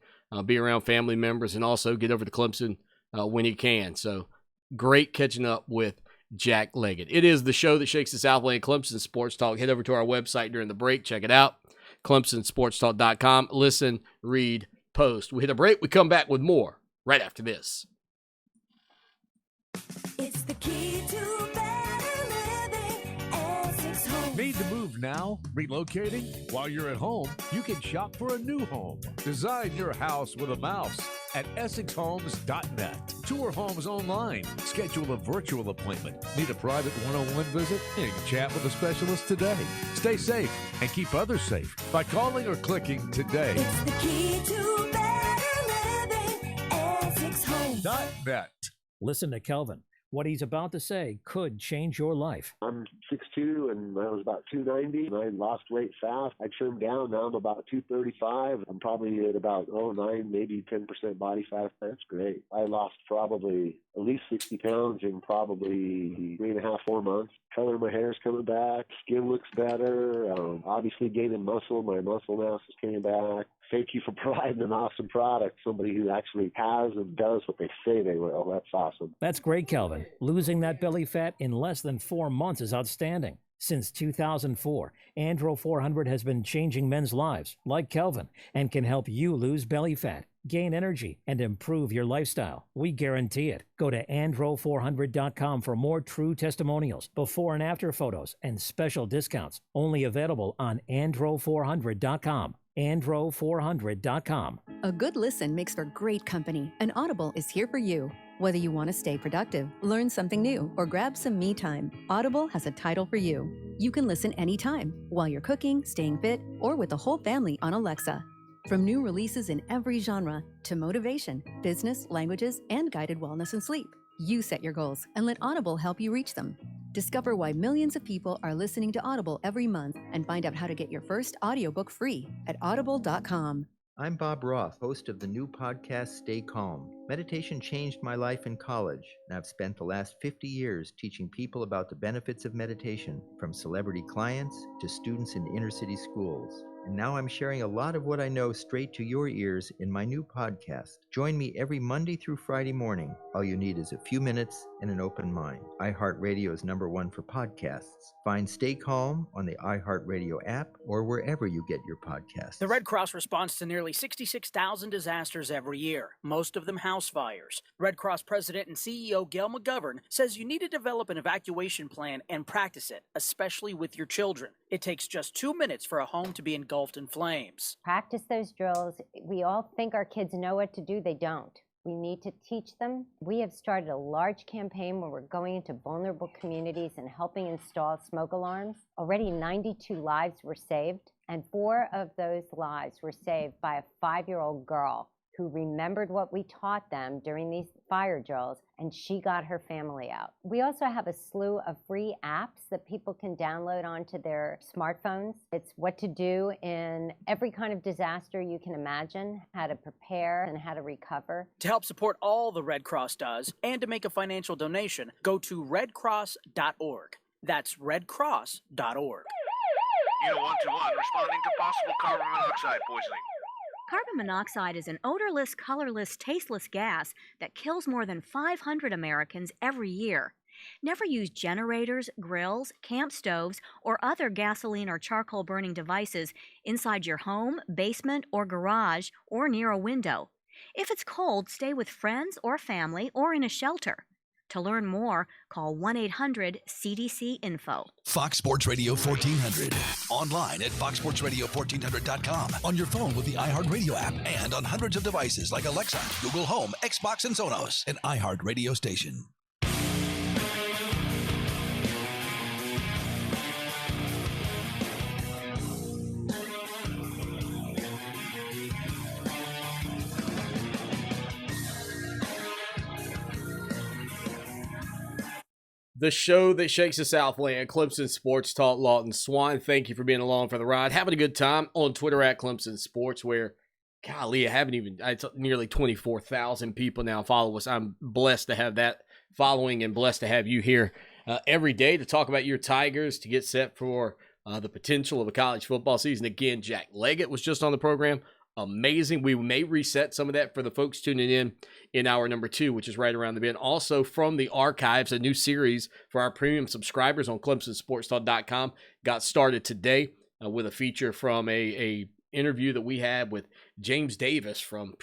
be around family members, and also get over to Clemson when he can. So great catching up with Jack Leggett. It is the show that shakes the Southland, Clemson Sports Talk. Head over to our website during the break. Check it out, ClemsonSportsTalk.com. Listen, read, post. We hit a break. We come back with more right after this. It's the key to better living. Essex Home. Need to move now? Relocating? While you're at home, you can shop for a new home. Design your house with a mouse at EssexHomes.net. Tour homes online. Schedule a virtual appointment. Need a private one-on-one visit? You can chat with a specialist today. Stay safe and keep others safe by calling or clicking today. It's the key to better living. EssexHomes.net. Listen to Kelvin. What he's about to say could change your life. I'm 6'2", and I was about 290. And I lost weight fast. I trimmed down. Now I'm about 235. I'm probably at about 9, maybe 10% body fat. That's great. I lost probably at least 60 pounds in probably 3.5, 4 months. Color of my hair is coming back. Skin looks better. Obviously gaining muscle. My muscle mass is coming back. Thank you for providing an awesome product. Somebody who actually has and does what they say they will. That's awesome. That's great, Kelvin. Losing that belly fat in less than 4 months is outstanding. Since 2004, Andro 400 has been changing men's lives, like Kelvin, and can help you lose belly fat, gain energy, and improve your lifestyle. We guarantee it. Go to andro400.com for more true testimonials, before and after photos, and special discounts. Only available on andro400.com. andro400.com. A good listen makes for great company, and Audible is here for you. Whether you want to stay productive, learn something new, or grab some me time, Audible has a title for you. You can listen anytime, while you're cooking, staying fit, or with the whole family on Alexa. From new releases in every genre to motivation, business, languages, and guided wellness and sleep. You set your goals and let Audible help you reach them. Discover why millions of people are listening to Audible every month and find out how to get your first audiobook free at audible.com. I'm Bob Roth, host of the new podcast, Stay Calm. Meditation changed my life in college, and I've spent the last 50 years teaching people about the benefits of meditation, from celebrity clients to students in inner city schools. and now I'm sharing a lot of what I know straight to your ears in my new podcast. Join me every Monday through Friday morning. All you need is a few minutes and an open mind. iHeart Radio is #1 for podcasts. Find Stay Calm on the iHeart Radio app or wherever you get your podcasts. The Red Cross responds to nearly 66,000 disasters every year, most of them house fires. Red Cross President and CEO Gail McGovern says you need to develop an evacuation plan and practice it, especially with your children. It takes just 2 minutes for a home to be engulfed in flames. Practice those drills. We all think our kids know what to do. They don't. We need to teach them. We have started a large campaign where we're going into vulnerable communities and helping install smoke alarms. Already 92 lives were saved, and 4 of those lives were saved by a 5-year-old girl who remembered what we taught them during these fire drills, and she got her family out. We also have a slew of free apps that people can download onto their smartphones. It's what to do in every kind of disaster you can imagine, how to prepare and how to recover. To help support all the Red Cross does and to make a financial donation, go to redcross.org. That's redcross.org. Unit 121 responding to possible carbon monoxide poisoning. Carbon monoxide is an odorless, colorless, tasteless gas that kills more than 500 Americans every year. Never use generators, grills, camp stoves, or other gasoline or charcoal burning devices inside your home, basement, or garage, or near a window. If it's cold, stay with friends or family or in a shelter. To learn more, call 1-800-CDC-INFO. Fox Sports Radio 1400. Online at foxsportsradio1400.com. On your phone with the iHeart Radio app and on hundreds of devices like Alexa, Google Home, Xbox, and Sonos. An iHeart Radio station. The show that shakes the Southland, Clemson Sports Talk. Lawton Swan, thank you for being along for the ride. Having a good time on Twitter at Clemson Sports, where, golly, it's nearly 24,000 people now follow us. I'm blessed to have that following and blessed to have you here every day to talk about your Tigers, to get set for the potential of a college football season. Again, Jack Leggett was just on the program. Amazing. We may reset some of that for the folks tuning in hour number 2, which is right around the bend. Also from the archives, a new series for our premium subscribers on ClemsonSportsTalk.com got started today with a feature from a interview that we had with James Davis from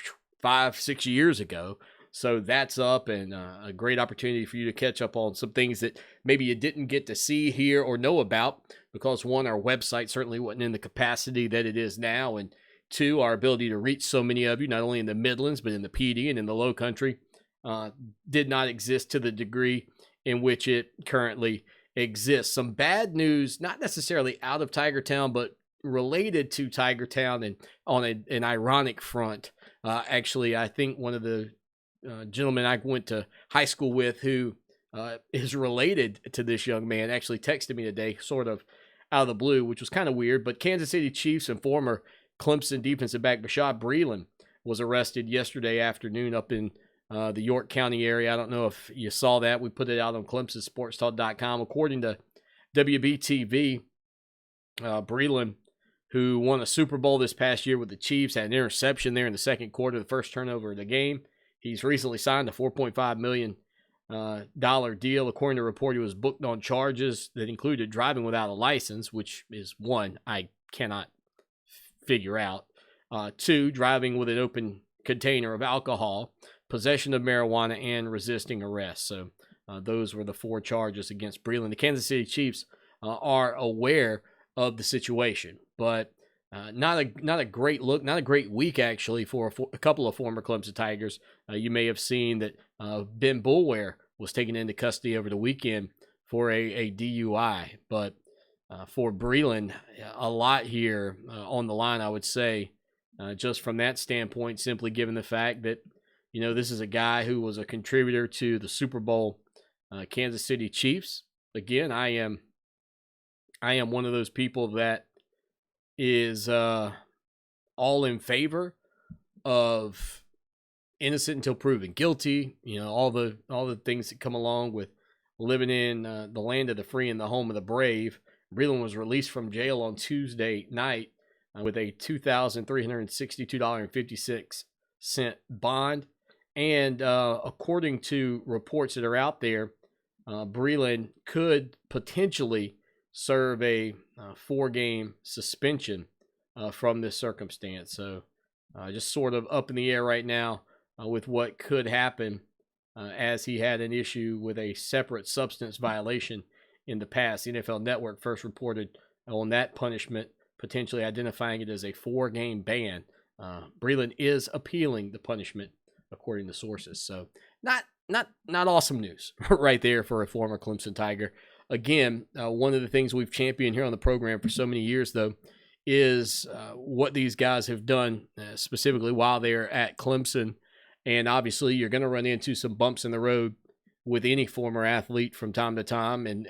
5-6 years ago. So that's up, and a great opportunity for you to catch up on some things that maybe you didn't get to see, hear, or know about because, one, our website certainly wasn't in the capacity that it is now, and 2, our ability to reach so many of you, not only in the Midlands, but in the PD and in the Low Country, did not exist to the degree in which it currently exists. Some bad news, not necessarily out of Tiger Town, but related to Tiger Town and on an ironic front. Actually, I think one of the gentlemen I went to high school with who is related to this young man actually texted me today, sort of out of the blue, which was kind of weird. But Kansas City Chiefs and former Clemson defensive back Bashaud Breeland was arrested yesterday afternoon up in the York County area. I don't know if you saw that. We put it out on ClemsonSportsTalk.com. According to WBTV, Breeland, who won a Super Bowl this past year with the Chiefs, had an interception there in the second quarter, the first turnover of the game. He's recently signed a $4.5 million deal. According to a report, he was booked on charges that included driving without a license, which is one I cannot figure out. 2, driving with an open container of alcohol, possession of marijuana, and resisting arrest. So those were the 4 charges against Breeland. The Kansas City Chiefs are aware of the situation, but not a great look, not a great week actually for a couple of former Clemson Tigers. You may have seen that Ben Boulware was taken into custody over the weekend for a DUI, but for Breeland, a lot here on the line, I would say, just from that standpoint, simply given the fact that, this is a guy who was a contributor to the Super Bowl Kansas City Chiefs. Again, I am one of those people that is all in favor of innocent until proven guilty. All the things that come along with living in the land of the free and the home of the brave. Breeland was released from jail on Tuesday night with a $2,362.56 bond. And according to reports that are out there, Breland could potentially serve a 4-game suspension from this circumstance. So just sort of up in the air right now with what could happen as he had an issue with a separate substance violation in the past. The NFL Network first reported on that punishment, potentially identifying it as a 4-game ban. Breland is appealing the punishment, according to sources. So not awesome news right there for a former Clemson Tiger. Again, one of the things we've championed here on the program for so many years, though, is what these guys have done specifically while they're at Clemson. And obviously, you're going to run into some bumps in the road with any former athlete from time to time. And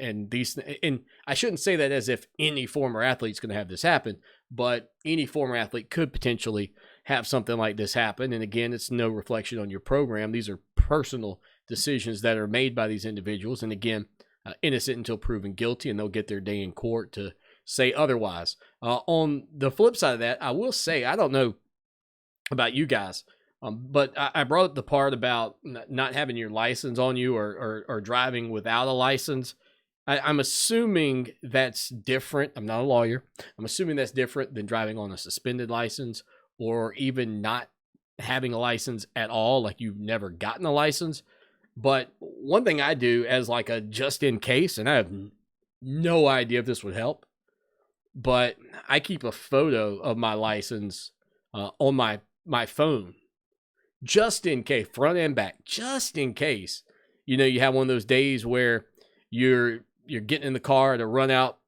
I shouldn't say that as if any former athlete's going to have this happen, but any former athlete could potentially have something like this happen. And again, it's no reflection on your program. These are personal decisions that are made by these individuals. And again, innocent until proven guilty, and they'll get their day in court to say otherwise. On the flip side of that, I will say, I don't know about you guys, but I brought up the part about not having your license on you or driving without a license. I'm assuming that's different. I'm not a lawyer. I'm assuming that's different than driving on a suspended license or even not having a license at all, like you've never gotten a license. But one thing I do as like a just in case, and I have no idea if this would help, but I keep a photo of my license on my phone, just in case, front and back, just in case, you have one of those days where you're getting in the car to run out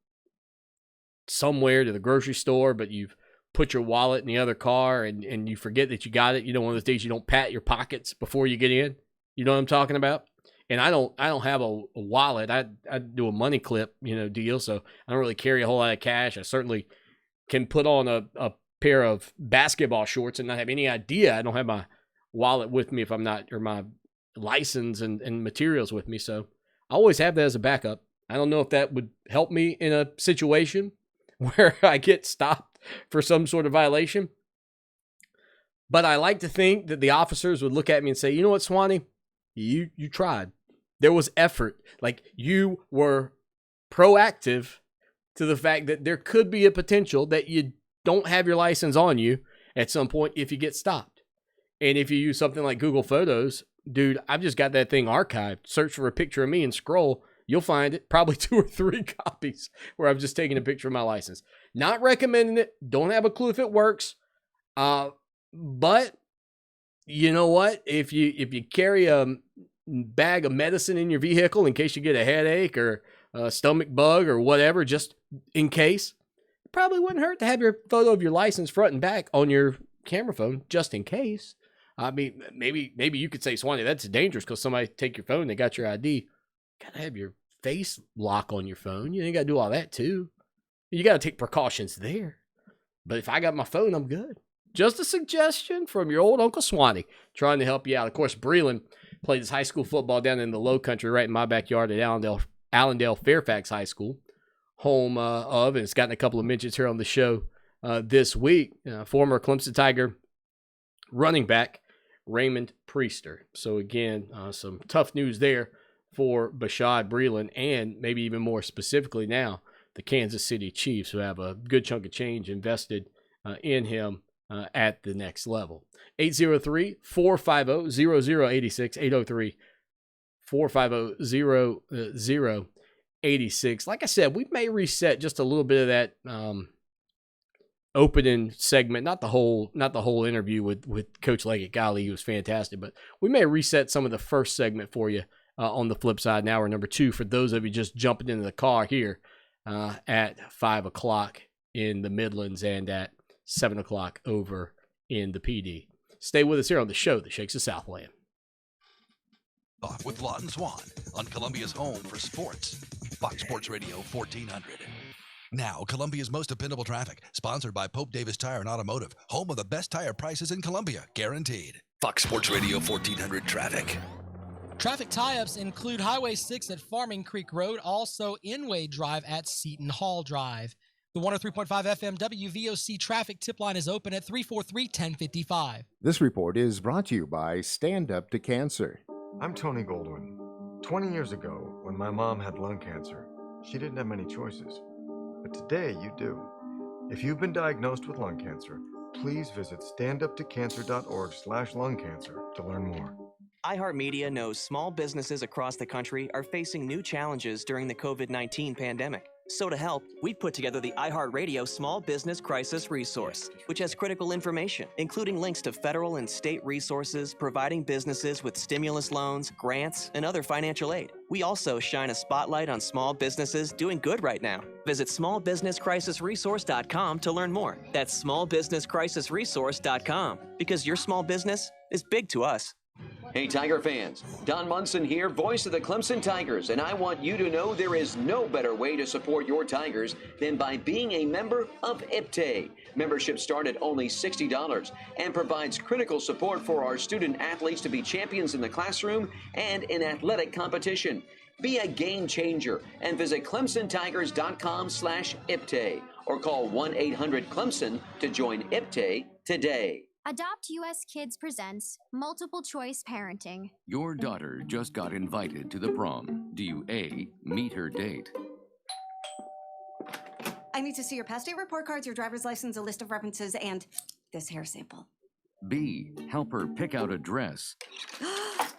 somewhere to the grocery store, but you've put your wallet in the other car and you forget that you got it. One of those days you don't pat your pockets before you get in. You know what I'm talking about? And I don't have a wallet. I do a money clip, deal. So I don't really carry a whole lot of cash. I certainly can put on a pair of basketball shorts and not have any idea I don't have my wallet with me if I'm not, or my license and materials with me. So I always have that as a backup. I don't know if that would help me in a situation where I get stopped for some sort of violation. But I like to think that the officers would look at me and say, you know what, Swanee? You tried. There was effort. Like, you were proactive to the fact that there could be a potential that you don't have your license on you at some point if you get stopped. And if you use something like Google Photos, dude, I've just got that thing archived. Search for a picture of me and scroll. You'll find it, probably 2 or 3 copies where I've just taken a picture of my license. Not recommending it. Don't have a clue if it works. But you know what? If you carry a bag of medicine in your vehicle in case you get a headache or a stomach bug or whatever, just in case, it probably wouldn't hurt to have your photo of your license front and back on your camera phone, just in case. I mean, maybe you could say, Swanee, that's dangerous because somebody take your phone, they got your ID. Gotta have your face lock on your phone. You gotta do all that too. You gotta take precautions there. But if I got my phone, I'm good. Just a suggestion from your old Uncle Swanee, trying to help you out. Of course, Breland played his high school football down in the Low Country, right in my backyard at Allendale Fairfax High School, home of, and it's gotten a couple of mentions here on the show this week, former Clemson Tiger running back Raymond Priester. So again, some tough news there for Bashaud Breland, and maybe even more specifically now, the Kansas City Chiefs, who have a good chunk of change invested in him at the next level. 803-450-0086, 803-450-0086. Like I said, we may reset just a little bit of that opening segment, not the whole interview with Coach Leggett. Golly, he was fantastic, but we may reset some of the first segment for you on the flip side in hour number 2 for those of you just jumping into the car here at 5 o'clock in the Midlands and at 7 o'clock over in the PD. Stay with us here on the show that shakes the Southland. Off with Lawton Swan on Columbia's home for sports, Fox Sports Radio 1400. Now, Columbia's most dependable traffic, sponsored by Pope Davis Tire and Automotive, home of the best tire prices in Columbia, guaranteed. Fox Sports Radio 1400 traffic. Traffic tie-ups include Highway 6 at Farming Creek Road, also Inway Drive at Seton Hall Drive. The 103.5 FM WVOC traffic tip line is open at 343-1055. This report is brought to you by Stand Up to Cancer. I'm Tony Goldwyn. 20 years ago, when my mom had lung cancer, she didn't have many choices. But today, you do. If you've been diagnosed with lung cancer, please visit standuptocancer.org/lungcancer to learn more. iHeartMedia knows small businesses across the country are facing new challenges during the COVID-19 pandemic. So to help, we've put together the iHeartRadio Small Business Crisis Resource, which has critical information, including links to federal and state resources providing businesses with stimulus loans, grants, and other financial aid. We also shine a spotlight on small businesses doing good right now. Visit smallbusinesscrisisresource.com to learn more. That's smallbusinesscrisisresource.com, because your small business is big to us. Hey Tiger fans, Don Munson here, voice of the Clemson Tigers, and I want you to know there is no better way to support your Tigers than by being a member of IPTAY. Membership starts at only $60 and provides critical support for our student athletes to be champions in the classroom and in athletic competition. Be a game changer and visit ClemsonTigers.com/IPTAY or call 1-800-CLEMSON to join IPTAY today. Adopt US Kids presents Multiple Choice Parenting. Your daughter just got invited to the prom. Do you A, meet her date? I need to see your past date report cards, your driver's license, a list of references, and this hair sample. B, help her pick out a dress?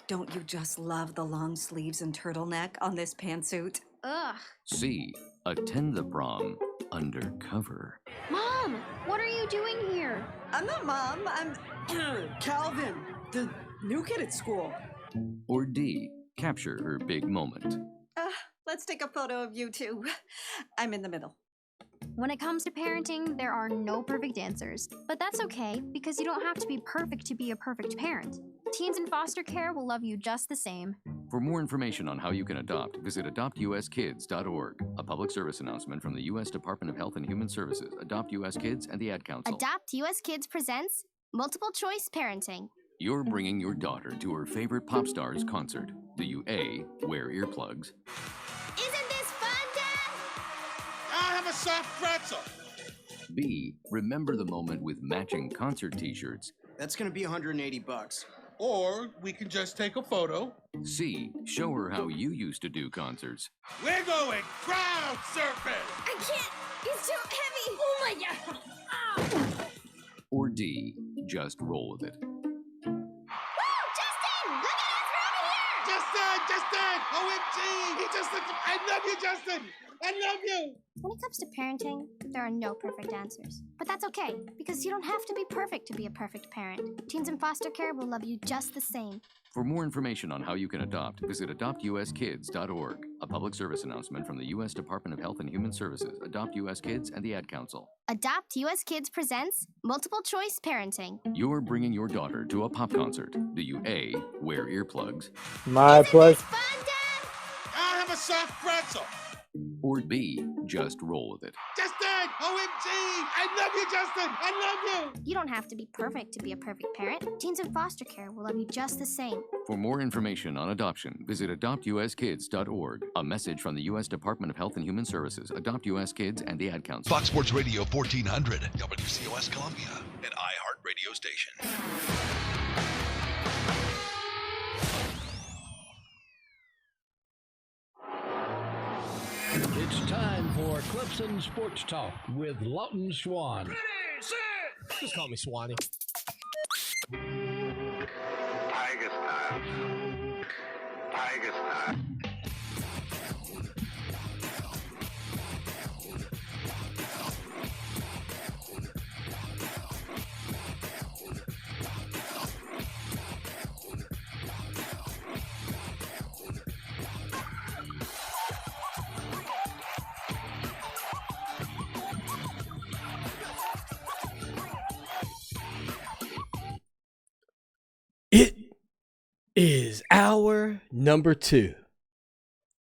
Don't you just love the long sleeves and turtleneck on this pantsuit? Ugh. C, attend the prom undercover? Mom, what are you doing here? I'm not Mom, I'm Calvin, the new kid at school. Or D, capture her big moment? Let's take a photo of you two. I'm in the middle. When it comes to parenting, there are no perfect answers. But that's okay, because you don't have to be perfect to be a perfect parent. Teens in foster care will love you just the same. For more information on how you can adopt, visit adoptuskids.org. A public service announcement from the U.S. Department of Health and Human Services, Adopt U.S. Kids, and the Ad Council. Adopt US Kids presents Multiple Choice Parenting. You're bringing your daughter to her favorite pop star's concert. Do you A, wear earplugs? Isn't this fun, Dad? I'll have a soft pretzel. B, remember the moment with matching concert t-shirts? That's gonna be $180. Or we can just take a photo. C, show her how you used to do concerts. We're going crowd surfing. I can't. He's too heavy. Oh my God. Ah. Or D, just roll with it. Justin! OMG! He just looked. I love you, Justin! I love you! When it comes to parenting, there are no perfect answers. But that's okay, because you don't have to be perfect to be a perfect parent. Teens in foster care will love you just the same. For more information on how you can adopt, visit adoptuskids.org. A public service announcement from the U.S. Department of Health and Human Services, Adopt U.S. Kids, and the Ad Council. Adopt US Kids presents Multiple Choice Parenting. You're bringing your daughter to a pop concert. Do you A, wear earplugs? My pleasure. I'll have a soft pretzel. Or B, just roll with it. Justin! OMG! I love you, Justin! I love you! You don't have to be perfect to be a perfect parent. Teens in foster care will love you just the same. For more information on adoption, visit adoptuskids.org. A message from the U.S. Department of Health and Human Services, Adopt U.S. Kids, and the Ad Council. Fox Sports Radio 1400, WCOS Columbia, an iHeart radio station. It's time for Clemson Sports Talk with Lawton Swan. Ready, set! Just call me Swanee. Tiger style. Tiger style. It is hour number 2.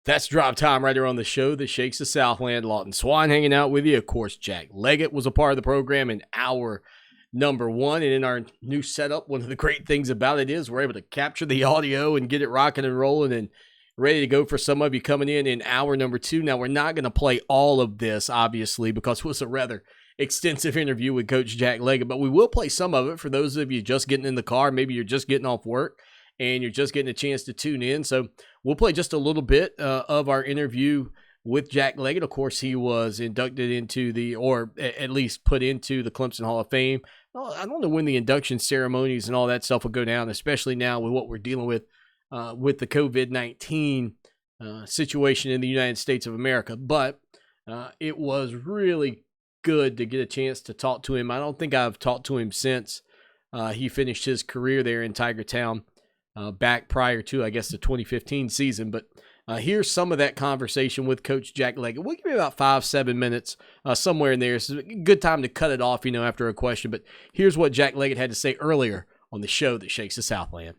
That's drop time right here on the show that shakes the Southland. Lawton Swan hanging out with you. Of course, Jack Leggett was a part of the program in hour number 1. And in our new setup, one of the great things about it is we're able to capture the audio and get it rocking and rolling. And ready to go for some of you coming in hour number 2. Now, we're not going to play all of this, obviously, because it was a rather extensive interview with Coach Jack Leggett, but we will play some of it for those of you just getting in the car. Maybe you're just getting off work and you're just getting a chance to tune in. So we'll play just a little bit of our interview with Jack Leggett. Of course, he was inducted into or at least put into the Clemson Hall of Fame. I don't know when the induction ceremonies and all that stuff will go down, especially now with what we're dealing with the COVID-19 situation in the United States of America. But it was really good to get a chance to talk to him. I don't think I've talked to him since he finished his career there in Tiger Town back prior to, I guess, the 2015 season. But here's some of that conversation with Coach Jack Leggett. We'll give you about 5-7 minutes, somewhere in there. It's a good time to cut it off, after a question. But here's what Jack Leggett had to say earlier on the show that shakes the Southland.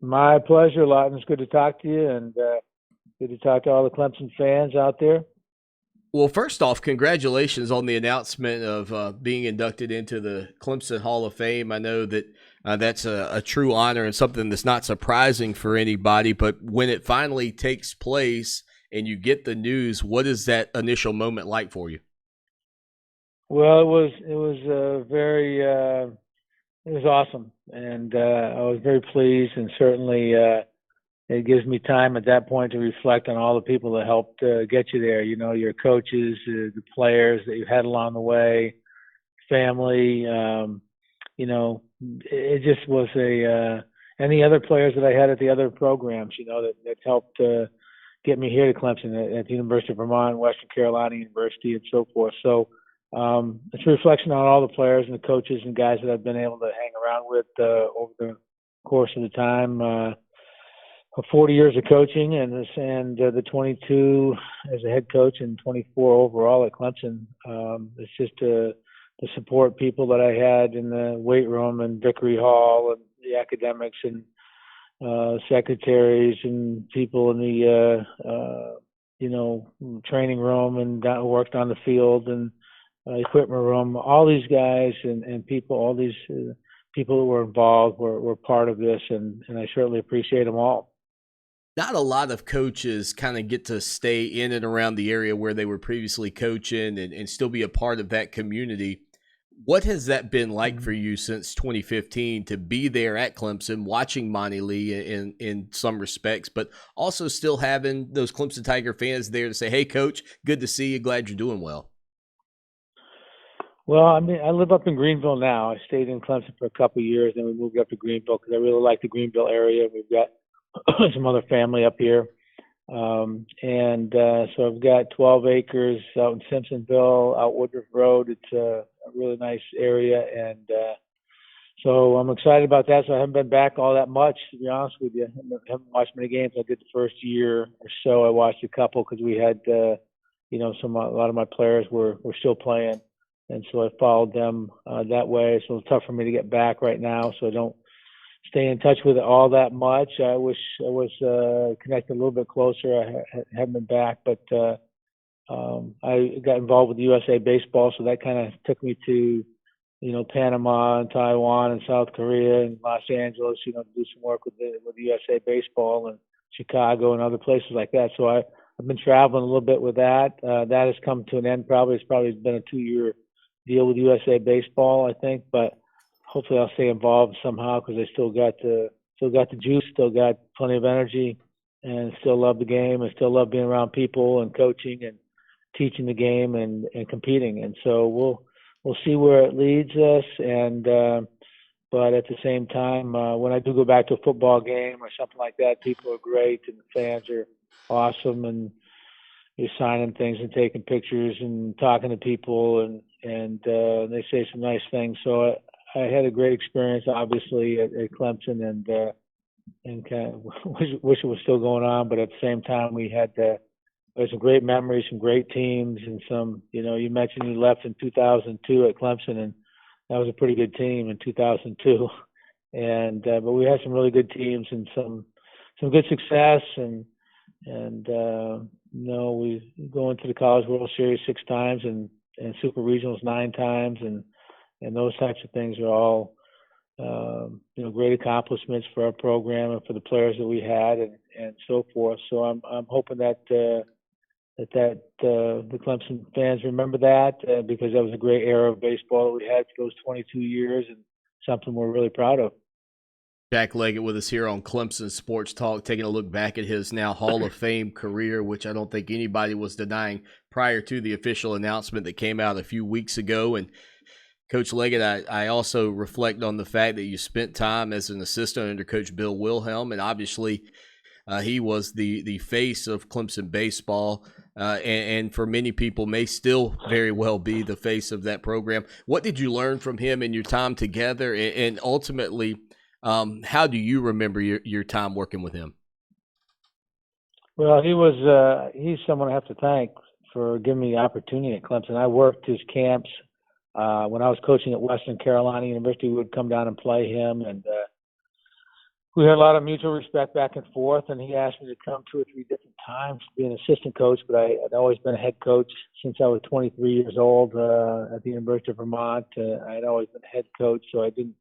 My pleasure, Lawton. It's good to talk to you, and good to talk to all the Clemson fans out there. Well, first off, congratulations on the announcement of being inducted into the Clemson Hall of Fame. I know that that's a true honor and something that's not surprising for anybody, but when it finally takes place and you get the news, what is that initial moment like for you? Well, it was very it was awesome, and I was very pleased, and certainly it gives me time at that point to reflect on all the people that helped get you there. Your coaches, the players that you had along the way, family. It just was and the other players that I had at the other programs, that helped get me here to Clemson at the University of Vermont, Western Carolina University, and so forth. So it's a reflection on all the players and the coaches and guys that I've been able to hang around with over the course of the time. 40 years of coaching and the 22 as a head coach and 24 overall at Clemson. It's just the support people that I had in the weight room and Vickery Hall and the academics and secretaries and people in the training room and worked on the field and equipment room. All these guys and people, all these people that were involved were part of this, and I certainly appreciate them all. Not a lot of coaches kind of get to stay in and around the area where they were previously coaching and still be a part of that community. What has that been like for you since 2015 to be there at Clemson, watching Monty Lee in some respects, but also still having those Clemson Tiger fans there to say, hey, Coach, good to see you. Glad you're doing well. Well, I live up in Greenville now. I stayed in Clemson for a couple of years, then we moved up to Greenville because I really like the Greenville area. We've got some other family up here. So I've got 12 acres out in Simpsonville, out Woodruff Road. It's a really nice area. And so I'm excited about that. So I haven't been back all that much, to be honest with you. I haven't watched many games. I did the first year or so. I watched a couple because we had, a lot of my players were still playing. And so I followed them that way. So it's tough for me to get back right now. So I don't stay in touch with it all that much. I wish I was connected a little bit closer. I haven't been back, but I got involved with USA Baseball, so that kind of took me to, Panama and Taiwan and South Korea and Los Angeles, to do some work with USA Baseball and Chicago and other places like that. So I've been traveling a little bit with that. That has come to an end. It's probably been a 2-year deal with USA Baseball, I think, but hopefully I'll stay involved somehow because I still got the juice, still got plenty of energy, and still love the game and still love being around people and coaching and teaching the game and competing. And so we'll see where it leads us. And but at the same time, when I do go back to a football game or something like that, people are great and the fans are awesome, and you're signing things and taking pictures and talking to people and they say some nice things. So I had a great experience, obviously, at Clemson, and kind of wish it was still going on. But at the same time, we had some great memories, some great teams, and some. You mentioned you left in 2002 at Clemson, and that was a pretty good team in 2002. And but we had some really good teams and some good success, and we go into the College World Series 6 times and Super Regionals 9 times, and those types of things are all great accomplishments for our program and for the players that we had and so forth. So I'm hoping that the Clemson fans remember that because that was a great era of baseball that we had for those 22 years and something we're really proud of. Jack Leggett with us here on Clemson Sports Talk, taking a look back at his now Hall of Fame career, which I don't think anybody was denying prior to the official announcement that came out a few weeks ago. And Coach Leggett, I also reflect on the fact that you spent time as an assistant under Coach Bill Wilhelm, and obviously he was the face of Clemson baseball, and for many people may still very well be the face of that program. What did you learn from him in your time together, and ultimately, how do you remember your time working with him? Well, he's someone I have to thank for giving me the opportunity at Clemson. I worked his camps when I was coaching at Western Carolina University. We would come down and play him, and we had a lot of mutual respect back and forth, and he asked me to come 2 or 3 different times to be an assistant coach, but I'd always been a head coach since I was 23 years old at the University of Vermont. I'd always been a head coach, so I didn't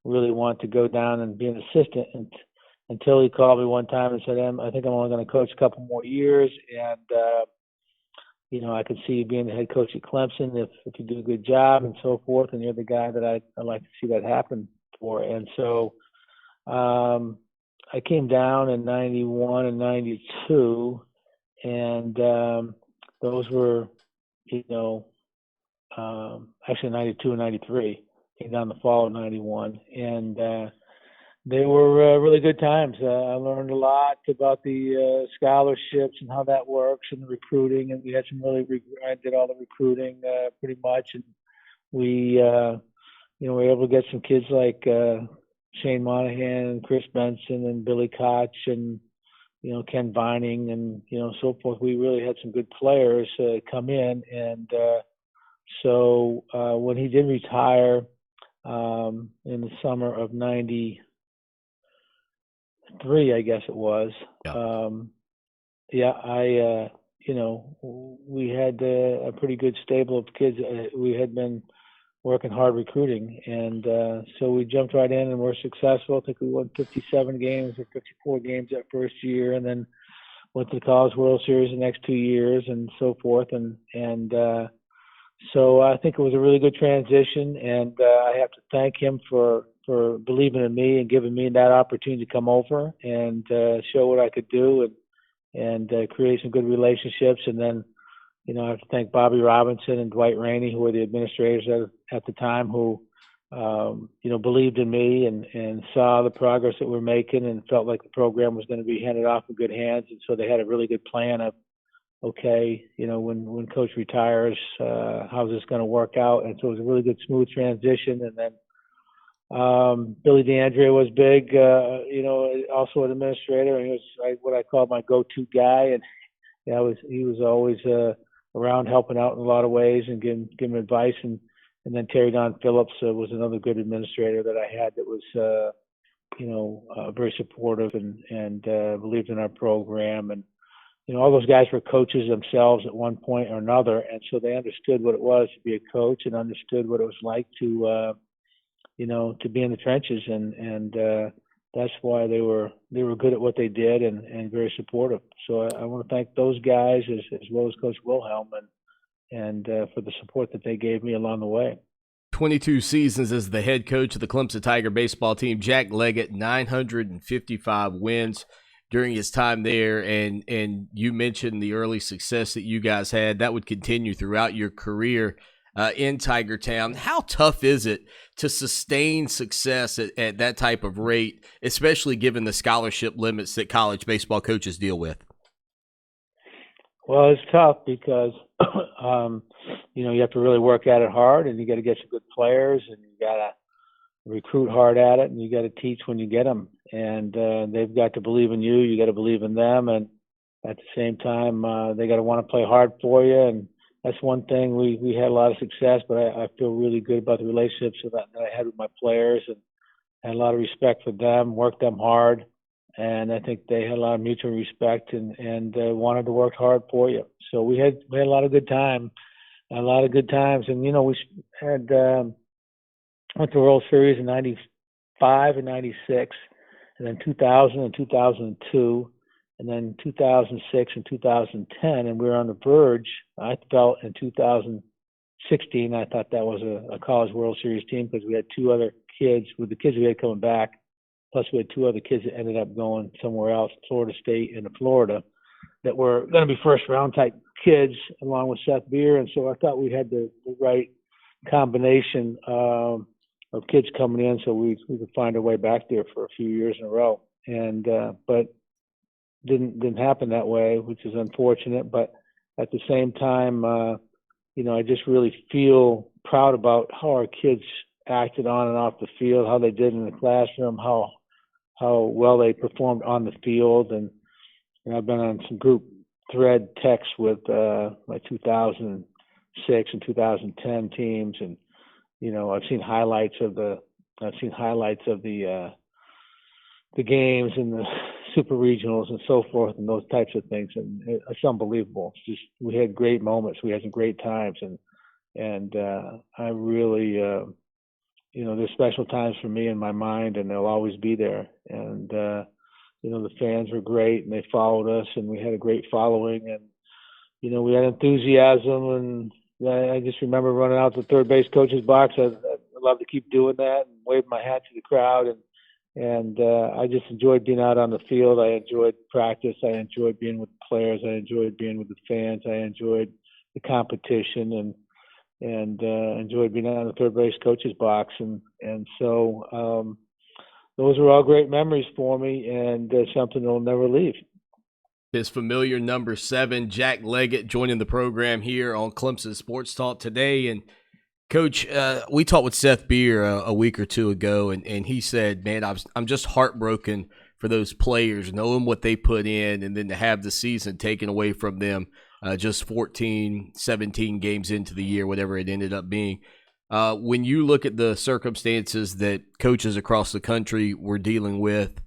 really want to go down and be an assistant until he called me one time and said, I think I'm only going to coach a couple more years, and I could see you being the head coach at Clemson if you do a good job and so forth, and you're the guy that I'd like to see that happen for. And so I came down in 91 and 92, and those were, actually 92 and 93. Came down the fall of 91, and they were really good times. I learned a lot about the scholarships and how that works and the recruiting, and we had some I did all the recruiting pretty much, and we were able to get some kids like Shane Monahan and Chris Benson and Billy Koch and Ken Vining and so forth. We really had some good players come in, and so when he did retire in the summer of 93, I guess it was. We had a pretty good stable of kids. We had been working hard recruiting, and so we jumped right in and were successful. I think we won 57 games or 54 games that first year, and then went to the College World Series the next 2 years and so forth. And so I think it was a really good transition, and I have to thank him for believing in me and giving me that opportunity to come over and show what I could do and create some good relationships. And then, I have to thank Bobby Robinson and Dwight Rainey, who were the administrators at the time, who, believed in me and saw the progress that we're making and felt like the program was going to be handed off in good hands. And so they had a really good plan of, okay, when Coach retires, how's this going to work out? And so it was a really good, smooth transition. And then Billy DeAndrea was big, also an administrator, and he was what I call my go-to guy. And he was always around helping out in a lot of ways and giving advice. And then Terry Don Phillips was another good administrator that I had that was, very supportive and believed in our program. And all those guys were coaches themselves at one point or another, and so they understood what it was to be a coach and understood what it was like to be in the trenches, and that's why they were good at what they did and very supportive. So I want to thank those guys as well as Coach Wilhelm and for the support that they gave me along the way. 22 seasons as the head coach of the Clemson Tiger baseball team. Jack Leggett, 955 wins during his time there, and you mentioned the early success that you guys had. That would continue throughout your career in Tiger Town. How tough is it to sustain success at that type of rate, especially given the scholarship limits that college baseball coaches deal with? Well, it's tough because you have to really work at it hard, and you got to get some good players, and you got to recruit hard at it, and you got to teach when you get them. And they've got to believe in you. You got to believe in them, and at the same time, they got to want to play hard for you. And that's one thing we had a lot of success, but I feel really good about the relationships that I had with my players, and had a lot of respect for them. Worked them hard, and I think they had a lot of mutual respect and wanted to work hard for you. So we had a lot of good times, and we had went to World Series in 95 and 96, and then 2000 and 2002, and then 2006 and 2010, and we were on the verge. I felt in 2016, I thought that was a College World Series team because we had two other kids, with the kids we had coming back, plus we had two other kids that ended up going somewhere else, Florida State and Florida, that were going to be first-round type kids, along with Seth Beer, and so I thought we had the right combination of kids coming in, so we could find our way back there for a few years in a row. And but didn't happen that way, which is unfortunate. But at the same time, I just really feel proud about how our kids acted on and off the field, how they did in the classroom, how well they performed on the field. And I've been on some group thread texts with my 2006 and 2010 teams, and I've seen highlights of the games and the super regionals and so forth and those types of things, and it's unbelievable. It's just, we had great moments, we had some great times, and I really there's special times for me in my mind, and they'll always be there. And the fans were great, and they followed us, and we had a great following, and we had enthusiasm, and I just remember running out to the third base coach's box. I'd love to keep doing that and wave my hat to the crowd, and I just enjoyed being out on the field. I enjoyed practice. I enjoyed being with the players. I enjoyed being with the fans. I enjoyed the competition, and enjoyed being out on the third base coach's box, and so those are all great memories for me, and something that'll never leave. His familiar number 7, Jack Leggett, joining the program here on Clemson Sports Talk today. And Coach, we talked with Seth Beer a week or two ago, and he said, man, I'm just heartbroken for those players, knowing what they put in, and then to have the season taken away from them just 14, 17 games into the year, whatever it ended up being. When you look at the circumstances that coaches across the country were dealing with,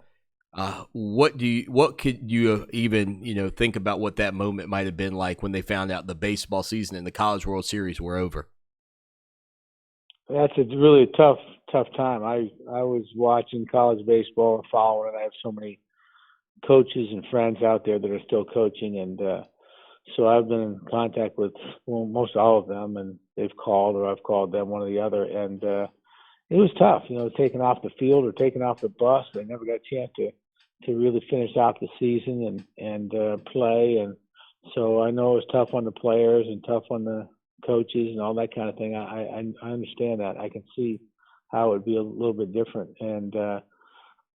what could you even think about what that moment might have been like when they found out the baseball season and the College World Series were over? That's a really tough time. I was watching college baseball and following it. I have so many coaches and friends out there that are still coaching, and so I've been in contact with most all of them, and they've called or I've called them, one or the other, and it was tough. Taken off the field or taken off the bus. They never got a chance to really finish out the season and play, and so I know it was tough on the players and tough on the coaches and all that kind of thing. I understand that. I can see how it would be a little bit different, and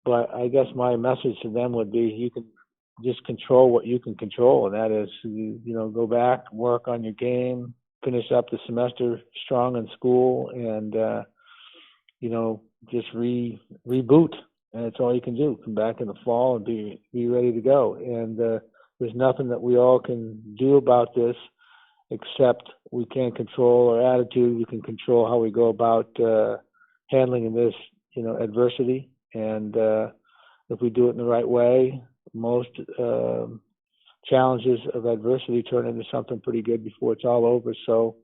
but I guess my message to them would be, you can just control what you can control, and that is go back, work on your game, finish up the semester strong in school, and just reboot. And it's all you can do. Come back in the fall and be ready to go. And there's nothing that we all can do about this, except we can't control our attitude. We can control how we go about handling this, adversity. And if we do it in the right way, most challenges of adversity turn into something pretty good before it's all over. So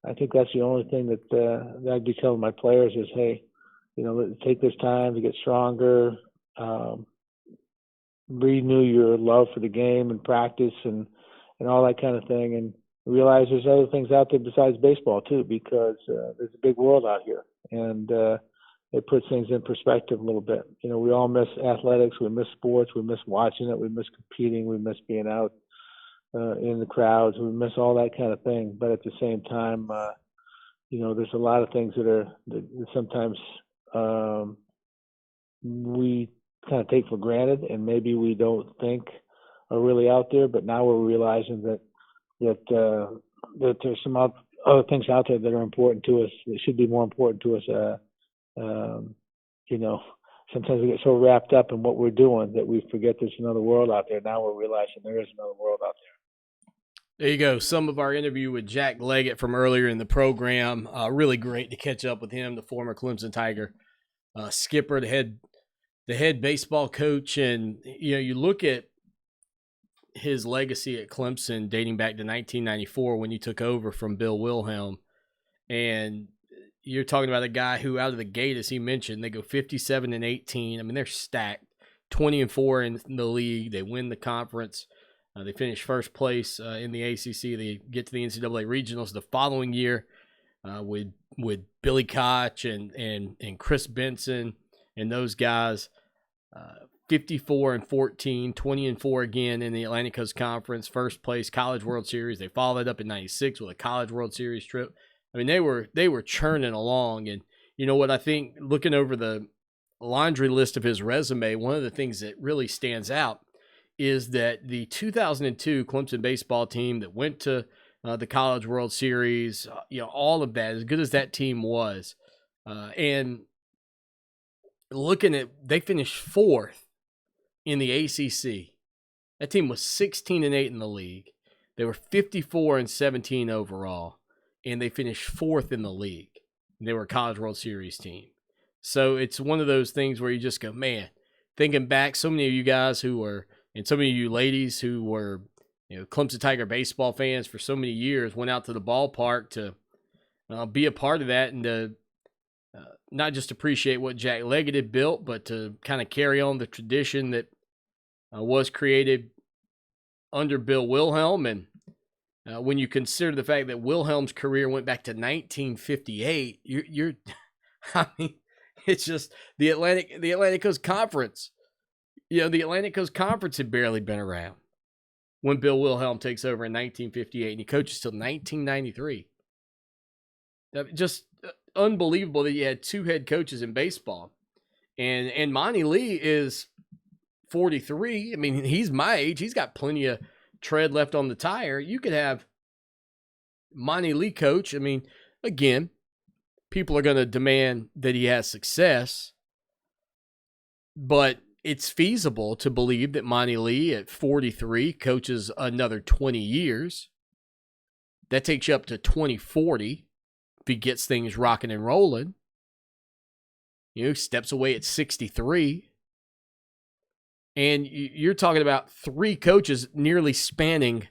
I think that's the only thing that I'd be telling my players is, hey, take this time to get stronger, renew your love for the game and practice and all that kind of thing, and realize there's other things out there besides baseball too, because there's a big world out here, and it puts things in perspective a little bit. We all miss athletics, we miss sports, we miss watching it, we miss competing, we miss being out in the crowds, we miss all that kind of thing. But at the same time, there's a lot of things that sometimes we kind of take for granted, and maybe we don't think are really out there. But now we're realizing that there's some other things out there that are important to us. They should be more important to us. Sometimes we get so wrapped up in what we're doing that we forget there's another world out there. Now we're realizing there is another world out there. There you go. Some of our interview with Jack Leggett from earlier in the program. Really great to catch up with him, the former Clemson Tiger skipper, the head baseball coach. And, you look at his legacy at Clemson dating back to 1994 when he took over from Bill Wilhelm. And, you're talking about a guy who out of the gate, as he mentioned, they go 57-18. I mean, they're stacked. 20-4 in the league. They win the conference. They finish first place in the ACC. They get to the NCAA regionals the following year with Billy Koch and Chris Benson and those guys. 54-14, 20-4 again in the Atlantic Coast Conference. First place College World Series. They followed up in '96 with a College World Series trip. I mean, they were churning along. And you know what? I think looking over the laundry list of his resume, one of the things that really stands out is that the 2002 Clemson baseball team that went to the College World Series, all of that, as good as that team was, and looking at, they finished fourth in the ACC. That team was 16-8 in the league. They were 54-17 overall, and they finished fourth in the league. They were a College World Series team. So it's one of those things where you just go, man, thinking back, so many of you guys who were, and so many of you ladies who were, Clemson Tiger baseball fans for so many years, went out to the ballpark to be a part of that and to not just appreciate what Jack Leggett had built, but to kind of carry on the tradition that was created under Bill Wilhelm. And when you consider the fact that Wilhelm's career went back to 1958, you're I mean, it's just the Atlantic Coast Conference. The Atlantic Coast Conference had barely been around when Bill Wilhelm takes over in 1958, and he coaches till 1993. Just unbelievable that you had two head coaches in baseball. And Monty Lee is 43. I mean, he's my age. He's got plenty of tread left on the tire. You could have Monty Lee coach. I mean, again, people are going to demand that he has success, but it's feasible to believe that Monty Lee at 43 coaches another 20 years. That takes you up to 2040 if he gets things rocking and rolling. Steps away at 63. And you're talking about three coaches nearly spanning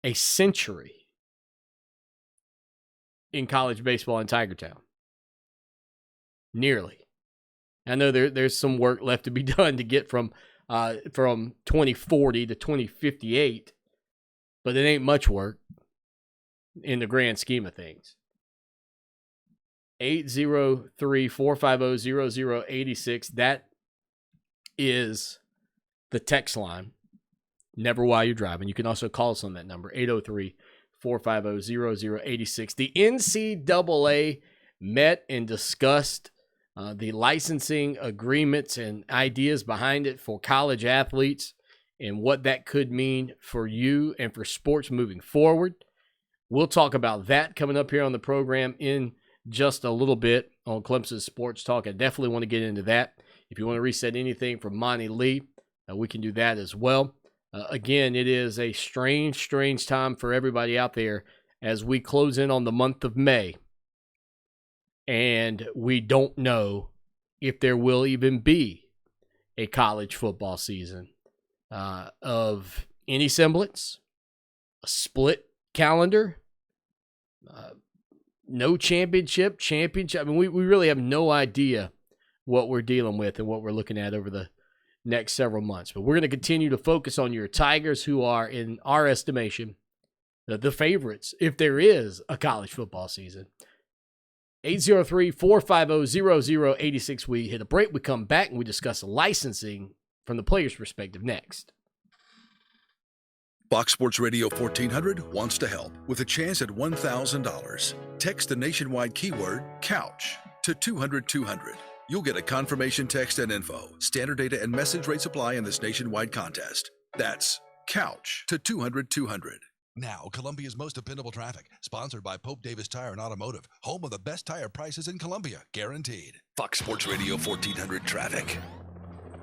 a century in college baseball in Tigertown. Nearly. I know there's some work left to be done to get from 2040 to 2058, but it ain't much work in the grand scheme of things. 803-450-0086. That is the text line. Never while you're driving. You can also call us on that number, 803-450-0086. The NCAA met and discussed the licensing agreements and ideas behind it for college athletes and what that could mean for you and for sports moving forward. We'll talk about that coming up here on the program in just a little bit on Clemson Sports Talk. I definitely want to get into that. If you want to reset anything from Monty Lee, we can do that as well. Again, it is a strange time for everybody out there as we close in on the month of May. And we don't know if there will even be a college football season of any semblance, a split calendar, no championship. I mean, we really have no idea what we're dealing with and what we're looking at over the next several months. But we're going to continue to focus on your Tigers, who are, in our estimation, the favorites if there is a college football season. 803-450-0086. We hit a break. We come back and we discuss licensing from the player's perspective next. Fox Sports Radio 1400 wants to help with a chance at $1,000. Text the nationwide keyword COUCH to 200-200. You'll get a confirmation text and info. Standard data and message rates apply in this nationwide contest. That's COUCH to 200-200. Now, Columbia's most dependable traffic, sponsored by Pope Davis Tire and Automotive, home of the best tire prices in Columbia, guaranteed. Fox Sports Radio 1400 traffic.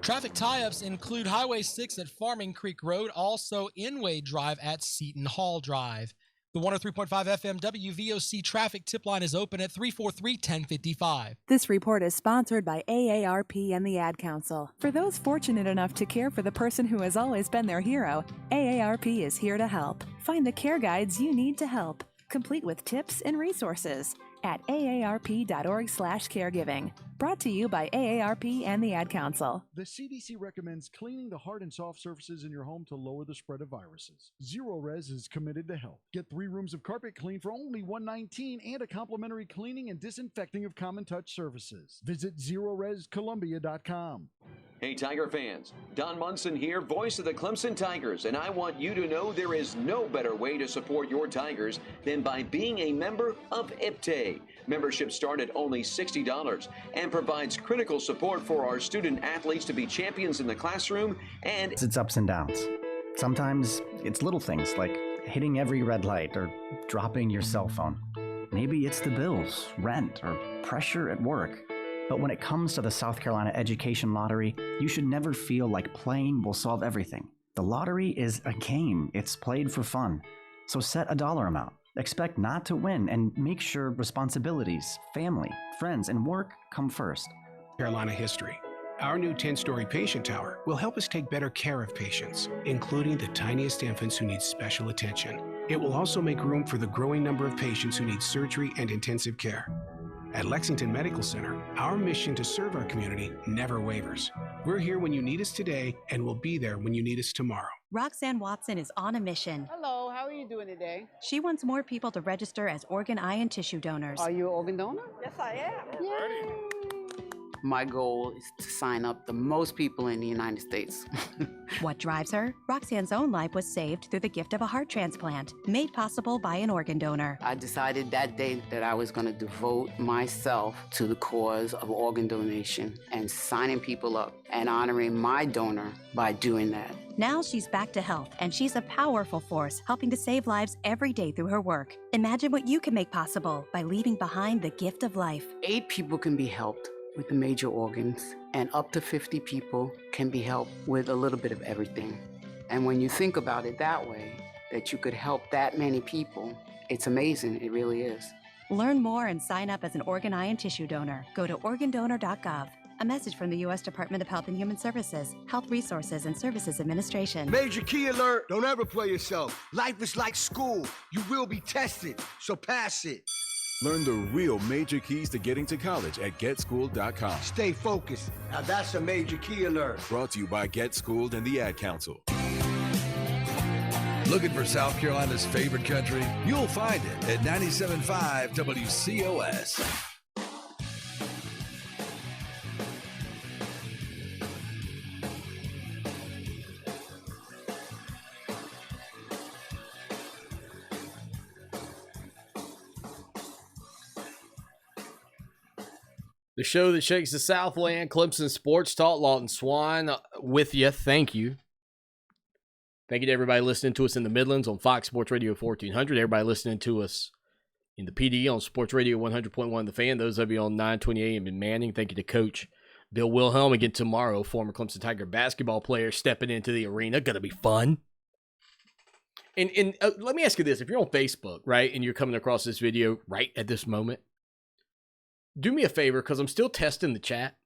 Traffic tie-ups include Highway 6 at Farming Creek Road, also Inway Drive at Seton Hall Drive. The 103.5 FM WVOC traffic tip line is open at 343-1055. This report is sponsored by AARP and the Ad Council. For those fortunate enough to care for the person who has always been their hero, AARP is here to help. Find the care guides you need to help, complete with tips and resources. at aarp.org/caregiving. Brought to you by AARP and the Ad Council. The CDC recommends cleaning the hard and soft surfaces in your home to lower the spread of viruses. Zero Res is committed to help. Get 3 rooms of carpet clean for only $119 and a complimentary cleaning and disinfecting of common touch surfaces. Visit ZeroResColumbia.com. Hey, Tiger fans. Don Munson here, voice of the Clemson Tigers, and I want you to know there is no better way to support your Tigers than by being a member of IPTAY. Membership starts at only $60 and provides critical support for our student athletes to be champions in the classroom and It's ups and downs. Sometimes it's little things like hitting every red light or dropping your cell phone. Maybe it's the bills, rent, or pressure at work. But when it comes to the South Carolina Education Lottery, you should never feel like playing will solve everything. The lottery is a game. It's played for fun. So set a dollar amount. Expect not to win and make sure responsibilities, family, friends, and work come first. Carolina history. Our new 10-story patient tower will help us take better care of patients, including the tiniest infants who need special attention. It will also make room for the growing number of patients who need surgery and intensive care. At Lexington Medical Center, our mission to serve our community never wavers. We're here when you need us today, and we'll be there when you need us tomorrow. Roxanne Watson is on a mission. Hello, how are you doing today? She wants more people to register as organ, eye, and tissue donors. Are you an organ donor? Yes, I am. Yay. My goal is to sign up the most people in the United States. What drives her? Roxanne's own life was saved through the gift of a heart transplant, made possible by an organ donor. I decided that day that I was going to devote myself to the cause of organ donation and signing people up and honoring my donor by doing that. Now she's back to health, and she's a powerful force helping to save lives every day through her work. Imagine what you can make possible by leaving behind the gift of life. 8 people can be helped with the major organs, and up to 50 people can be helped with a little bit of everything. And when you think about it that way, that you could help that many people, it's amazing. It really is. Learn more and sign up as an organ, eye, and tissue donor. Go to organdonor.gov. A message from the U.S. Department of Health and Human Services, Health Resources and Services Administration. Major key alert! Don't ever play yourself. Life is like school. You will be tested, so pass it. Learn the real major keys to getting to college at GetSchooled.com. Stay focused. Now that's a major key alert. Brought to you by Get Schooled and the Ad Council. Looking for South Carolina's favorite country? You'll find it at 97.5 WCOS. The show that shakes the Southland, Clemson Sports Talk, Lawton Swan with you. Thank you. Thank you to everybody listening to us in the Midlands on Fox Sports Radio 1400. Everybody listening to us in the PD on Sports Radio 100.1 The Fan. Those of you on 920 AM in Manning. Thank you to Coach Bill Wilhelm. Again tomorrow, former Clemson Tiger basketball player stepping into the arena. Going to be fun. And let me ask you this. If you're on Facebook, right, and you're coming across this video right at this moment, do me a favor, because I'm still testing the chat.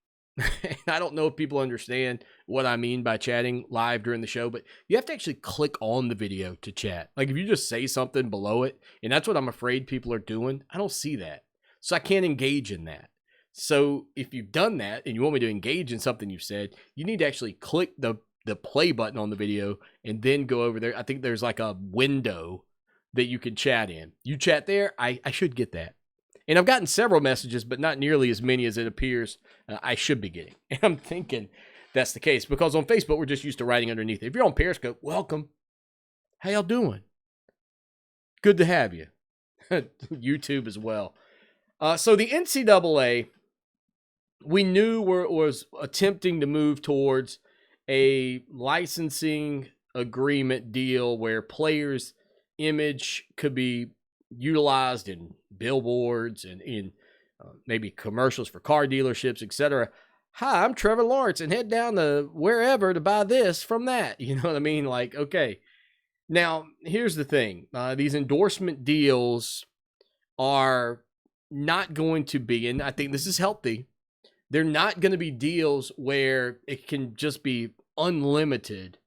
I don't know if people understand what I mean by chatting live during the show, but you have to actually click on the video to chat. Like if you just say something below it, and that's what I'm afraid people are doing, I don't see that. So I can't engage in that. So if you've done that and you want me to engage in something you've said, you need to actually click the play button on the video and then go over there. I think there's like a window that you can chat in. You chat there, I should get that. And I've gotten several messages, but not nearly as many as it appears I should be getting. And I'm thinking that's the case, because on Facebook, we're just used to writing underneath. If you're on Periscope, welcome. How y'all doing? Good to have you. YouTube as well. So the NCAA, we knew was attempting to move towards a licensing agreement deal where players' image could be utilized in billboards and in maybe commercials for car dealerships, etc. Hi, I'm Trevor Lawrence, and head down to wherever to buy this from that. You know what I mean? Like, okay. Now, here's the thing. These endorsement deals are not going to be, and I think this is healthy, they're not going to be deals where it can just be unlimited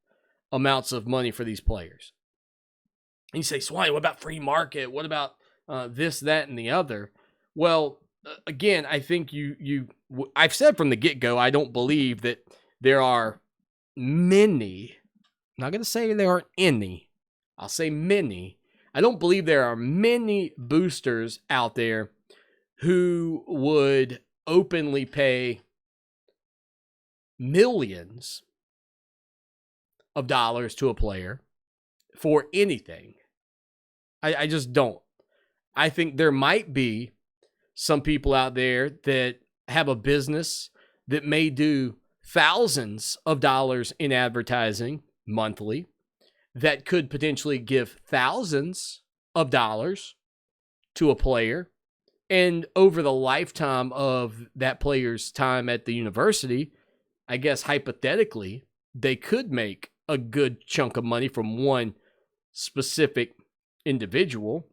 amounts of money for these players. And you say, Swanee, what about free market? What about this, that, and the other? Well, again, I think I've said from the get-go, I don't believe that there are many, I'm not going to say there aren't any, I'll say many. I don't believe there are many boosters out there who would openly pay millions of dollars to a player for anything. I just don't. I think there might be some people out there that have a business that may do thousands of dollars in advertising monthly that could potentially give thousands of dollars to a player. And over the lifetime of that player's time at the university, I guess hypothetically, they could make a good chunk of money from one specific individual.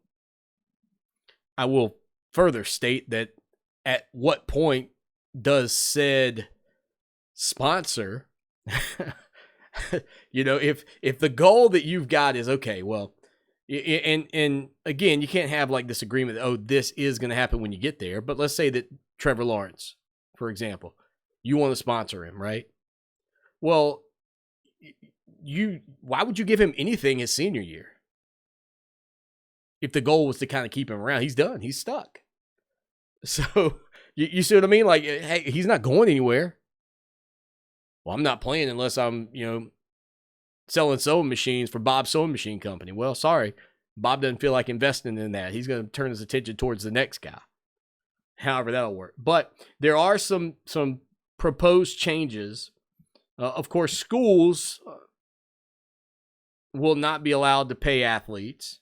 I will further state that at what point does said sponsor, if the goal that you've got is, okay, well, and again, you can't have like this agreement that, oh, this is going to happen when you get there. But let's say that Trevor Lawrence, for example, you want to sponsor him, right? Well, why would you give him anything his senior year? If the goal was to kind of keep him around, he's done. He's stuck. So you see what I mean? Like, hey, he's not going anywhere. Well, I'm not playing unless I'm, selling sewing machines for Bob's Sewing Machine Company. Well, sorry. Bob doesn't feel like investing in that. He's going to turn his attention towards the next guy. However that'll work. But there are some proposed changes. Of course, schools will not be allowed to pay athletes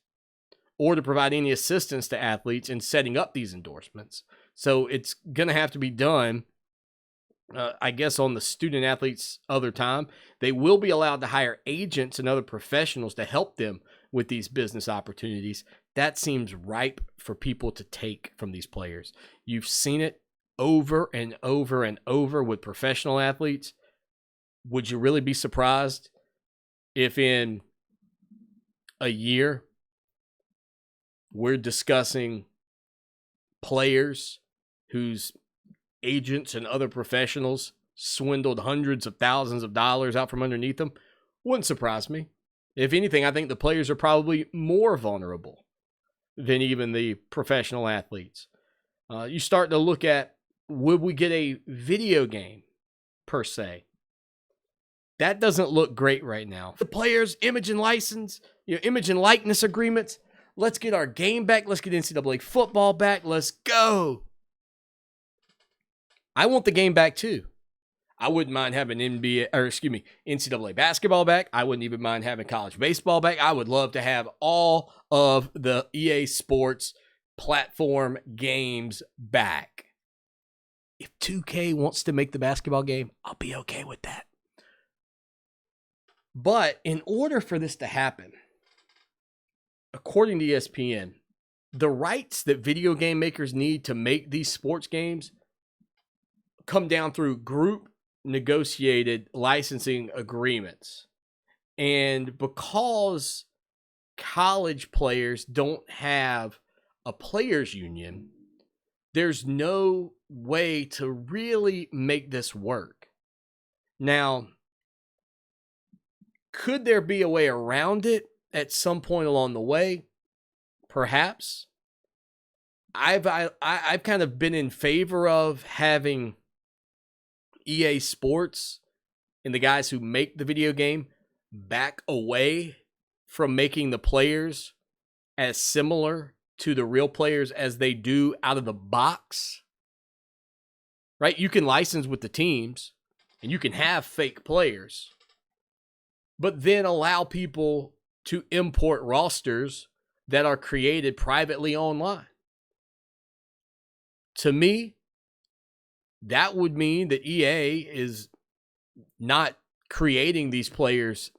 or to provide any assistance to athletes in setting up these endorsements. So it's going to have to be done, I guess, on the student athletes' other time. They will be allowed to hire agents and other professionals to help them with these business opportunities. That seems ripe for people to take from these players. You've seen it over and over and over with professional athletes. Would you really be surprised if in a year we're discussing players whose agents and other professionals swindled hundreds of thousands of dollars out from underneath them? Wouldn't surprise me. If anything, I think the players are probably more vulnerable than even the professional athletes. You start to look at, would we get a video game per se? That doesn't look great right now. The players' image and license, image and likeness agreements. Let's get our game back. Let's get NCAA football back. Let's go. I want the game back too. I wouldn't mind having NCAA basketball back. I wouldn't even mind having college baseball back. I would love to have all of the EA Sports platform games back. If 2K wants to make the basketball game, I'll be okay with that. But in order for this to happen, according to ESPN, the rights that video game makers need to make these sports games come down through group negotiated licensing agreements. And because college players don't have a players union, there's no way to really make this work. Now, could there be a way around it at some point along the way? Perhaps. I've kind of been in favor of having EA Sports and the guys who make the video game back away from making the players as similar to the real players as they do out of the box. Right? You can license with the teams and you can have fake players, but then allow people to import rosters that are created privately online. To me, that would mean that EA is not creating these players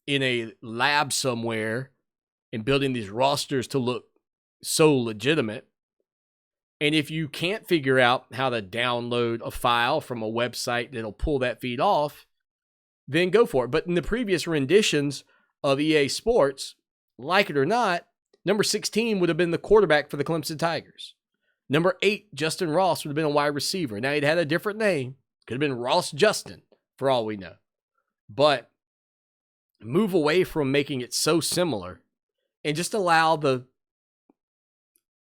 in a lab somewhere and building these rosters to look so legitimate. And if you can't figure out how to download a file from a website that'll pull that feed off, then go for it. But in the previous renditions of EA Sports, like it or not, number 16 would have been the quarterback for the Clemson Tigers. Number 8, Justin Ross would have been a wide receiver. Now, he'd had a different name. Could have been Ross Justin, for all we know. But move away from making it so similar and just allow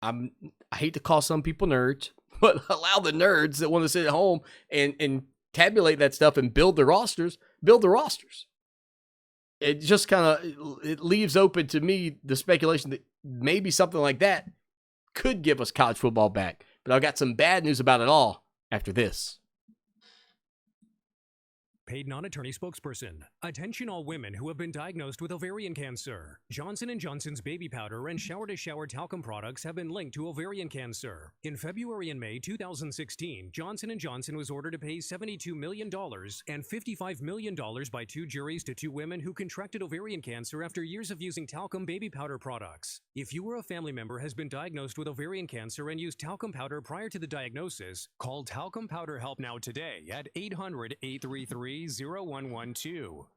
I hate to call some people nerds, but allow the nerds that want to sit at home and tabulate that stuff and build the rosters. It just kind of, it leaves open to me the speculation that maybe something like that could give us college football back. But I've got some bad news about it all after this. Paid non-attorney spokesperson. Attention all women who have been diagnosed with ovarian cancer. Johnson & Johnson's baby powder and shower-to-shower talcum products have been linked to ovarian cancer. In February and May 2016, Johnson & Johnson was ordered to pay $72 million and $55 million by 2 juries to 2 women who contracted ovarian cancer after years of using talcum baby powder products. If you or a family member has been diagnosed with ovarian cancer and used talcum powder prior to the diagnosis, call Talcum Powder Help Now today at 800-833-0112.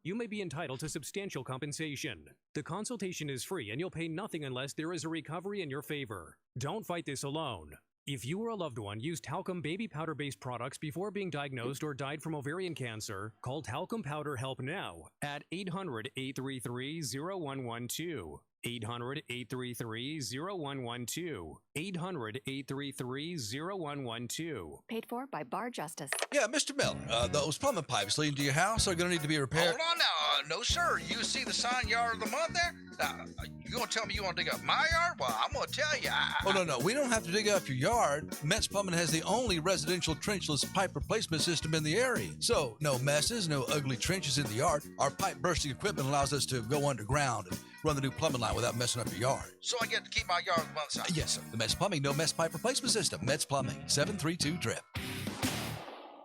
You may be entitled to substantial compensation. The consultation is free and you'll pay nothing unless there is a recovery in your favor. Don't fight this alone. If you or a loved one used talcum baby powder-based products before being diagnosed or died from ovarian cancer, call Talcum Powder Help Now at 800-833-0112. 800-833-0112. 800-833-0112. Paid for by Bar Justice. Yeah, Mr. Miller, those plumbing pipes leading to your house are going to need to be repaired. Hold on now. No, sir. You see the sign yard of the month there? Now, you going to tell me you want to dig up my yard? Well, I'm going to tell you. Oh, no. We don't have to dig up your yard. Metz Plumbing has the only residential trenchless pipe replacement system in the area. So, no messes, no ugly trenches in the yard. Our pipe bursting equipment allows us to go underground and run the new plumbing line without messing up your yard. So I get to keep my yard on the month side? Yes, sir. The Metz Plumbing no mess pipe replacement system. Metz Plumbing, 732-DRIP.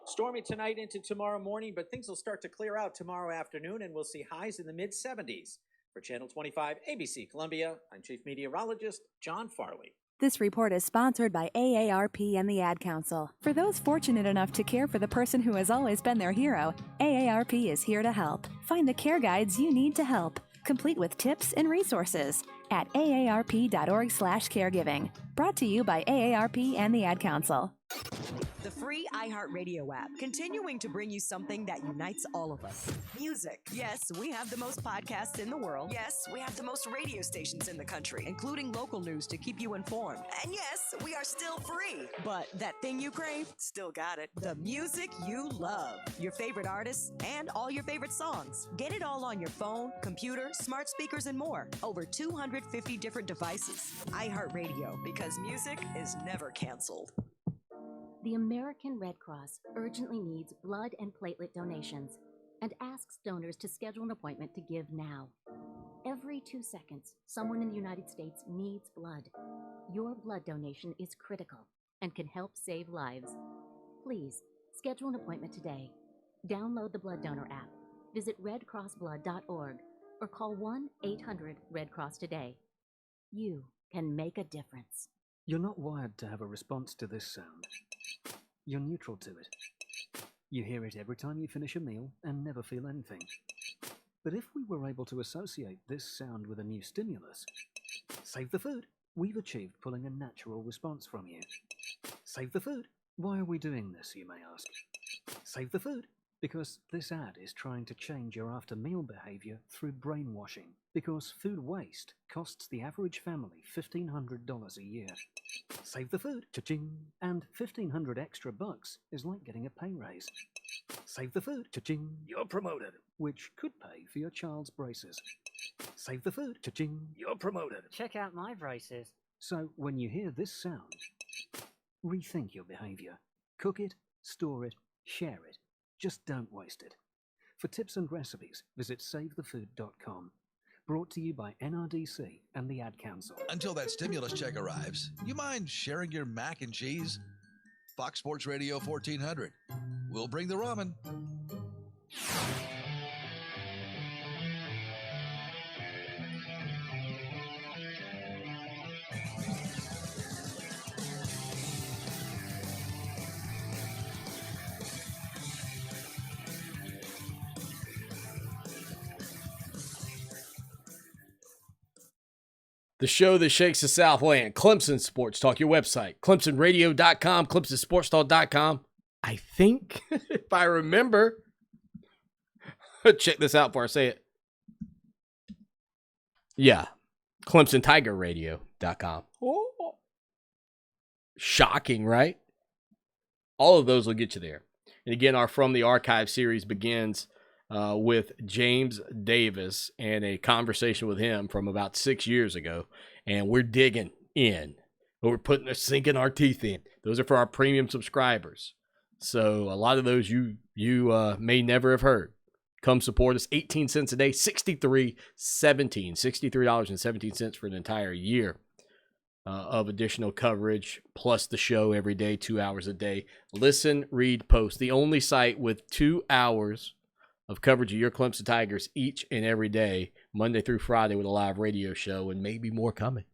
Stormy tonight into tomorrow morning, but things will start to clear out tomorrow afternoon, and we'll see highs in the mid-70s. For Channel 25 ABC Columbia, I'm Chief Meteorologist John Farley. This report is sponsored by AARP and the Ad Council. For those fortunate enough to care for the person who has always been their hero, AARP is here to help. Find the care guides you need to help, complete with tips and resources at aarp.org/caregiving. Brought to you by AARP and the Ad Council. The free iHeart Radio app, continuing to bring you something that unites all of us. Music. Yes, we have the most podcasts in the world. Yes, we have the most radio stations in the country, including local news to keep you informed. And yes, we are still free. But that thing you crave, still got it. The music you love. Your favorite artists and all your favorite songs. Get it all on your phone, computer, smart speakers, and more. Over 250 different devices. iHeart Radio, because music is never canceled. The American Red Cross urgently needs blood and platelet donations and asks donors to schedule an appointment to give now. Every 2 seconds, someone in the United States needs blood. Your blood donation is critical and can help save lives. Please, schedule an appointment today. Download the Blood Donor app, visit redcrossblood.org, or call 1-800-RED-CROSS today. You can make a difference. You're not wired to have a response to this sound. You're neutral to it. You hear it every time you finish a meal and never feel anything. But if we were able to associate this sound with a new stimulus, save the food, we've achieved pulling a natural response from you. Save the food. Why are we doing this, you may ask? Save the food. Because this ad is trying to change your after-meal behavior through brainwashing. Because food waste costs the average family $1,500 a year. Save the food, cha-ching! And $1,500 extra bucks is like getting a pay raise. Save the food, cha-ching! You're promoted, which could pay for your child's braces. Save the food, cha-ching! You're promoted. Check out my braces. So when you hear this sound, rethink your behavior. Cook it, store it, share it. Just don't waste it. For tips and recipes, visit SaveTheFood.com. Brought to you by NRDC and the Ad Council. Until that stimulus check arrives, you mind sharing your mac and cheese? Fox Sports Radio 1400. We'll bring the ramen. The show that shakes the Southland. Clemson Sports Talk, your website. ClemsonRadio.com, ClemsonSportsTalk.com. I think, if I remember. Check this out before I say it. Yeah. ClemsonTigerRadio.com. Oh. Shocking, right? All of those will get you there. And again, our From the Archive series begins with James Davis and a conversation with him from about 6 years ago. And we're digging in. We're sinking our teeth in. Those are for our premium subscribers. So a lot of those you may never have heard. Come support us. 18 cents a day, $63.17 for an entire year of additional coverage, plus the show every day, 2 hours a day. Listen, read, post. The only site with 2 hours of coverage of your Clemson Tigers each and every day, Monday through Friday, with a live radio show, and maybe more coming.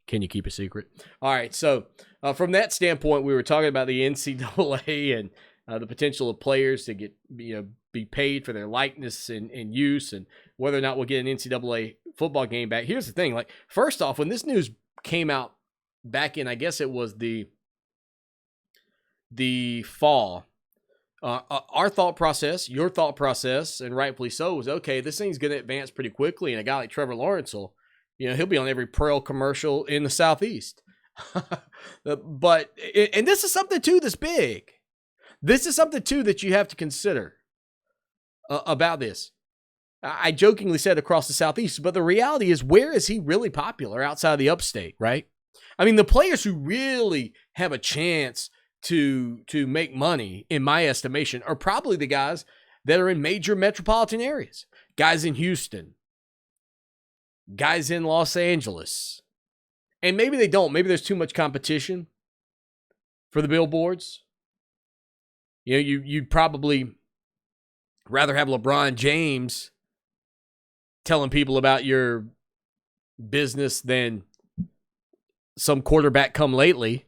Can you keep a secret? All right, so from that standpoint, we were talking about the NCAA and the potential of players to get be paid for their likeness and use, and whether or not we'll get an NCAA football game back. Here's the thing: like, first off, when this news came out back in, I guess it was the fall, our thought process, your thought process, and rightfully so, was okay. This thing's going to advance pretty quickly, and a guy like Trevor Lawrence will, he'll be on every Pearl commercial in the Southeast. But this is something too that's big. This is something, too, that you have to consider about this. I jokingly said across the Southeast, but the reality is, where is he really popular outside of the upstate, right? I mean, the players who really have a chance to make money, in my estimation, are probably the guys that are in major metropolitan areas. Guys in Houston. Guys in Los Angeles. And maybe they don't. Maybe there's too much competition for the billboards. You'd probably rather have LeBron James telling people about your business than some quarterback come lately.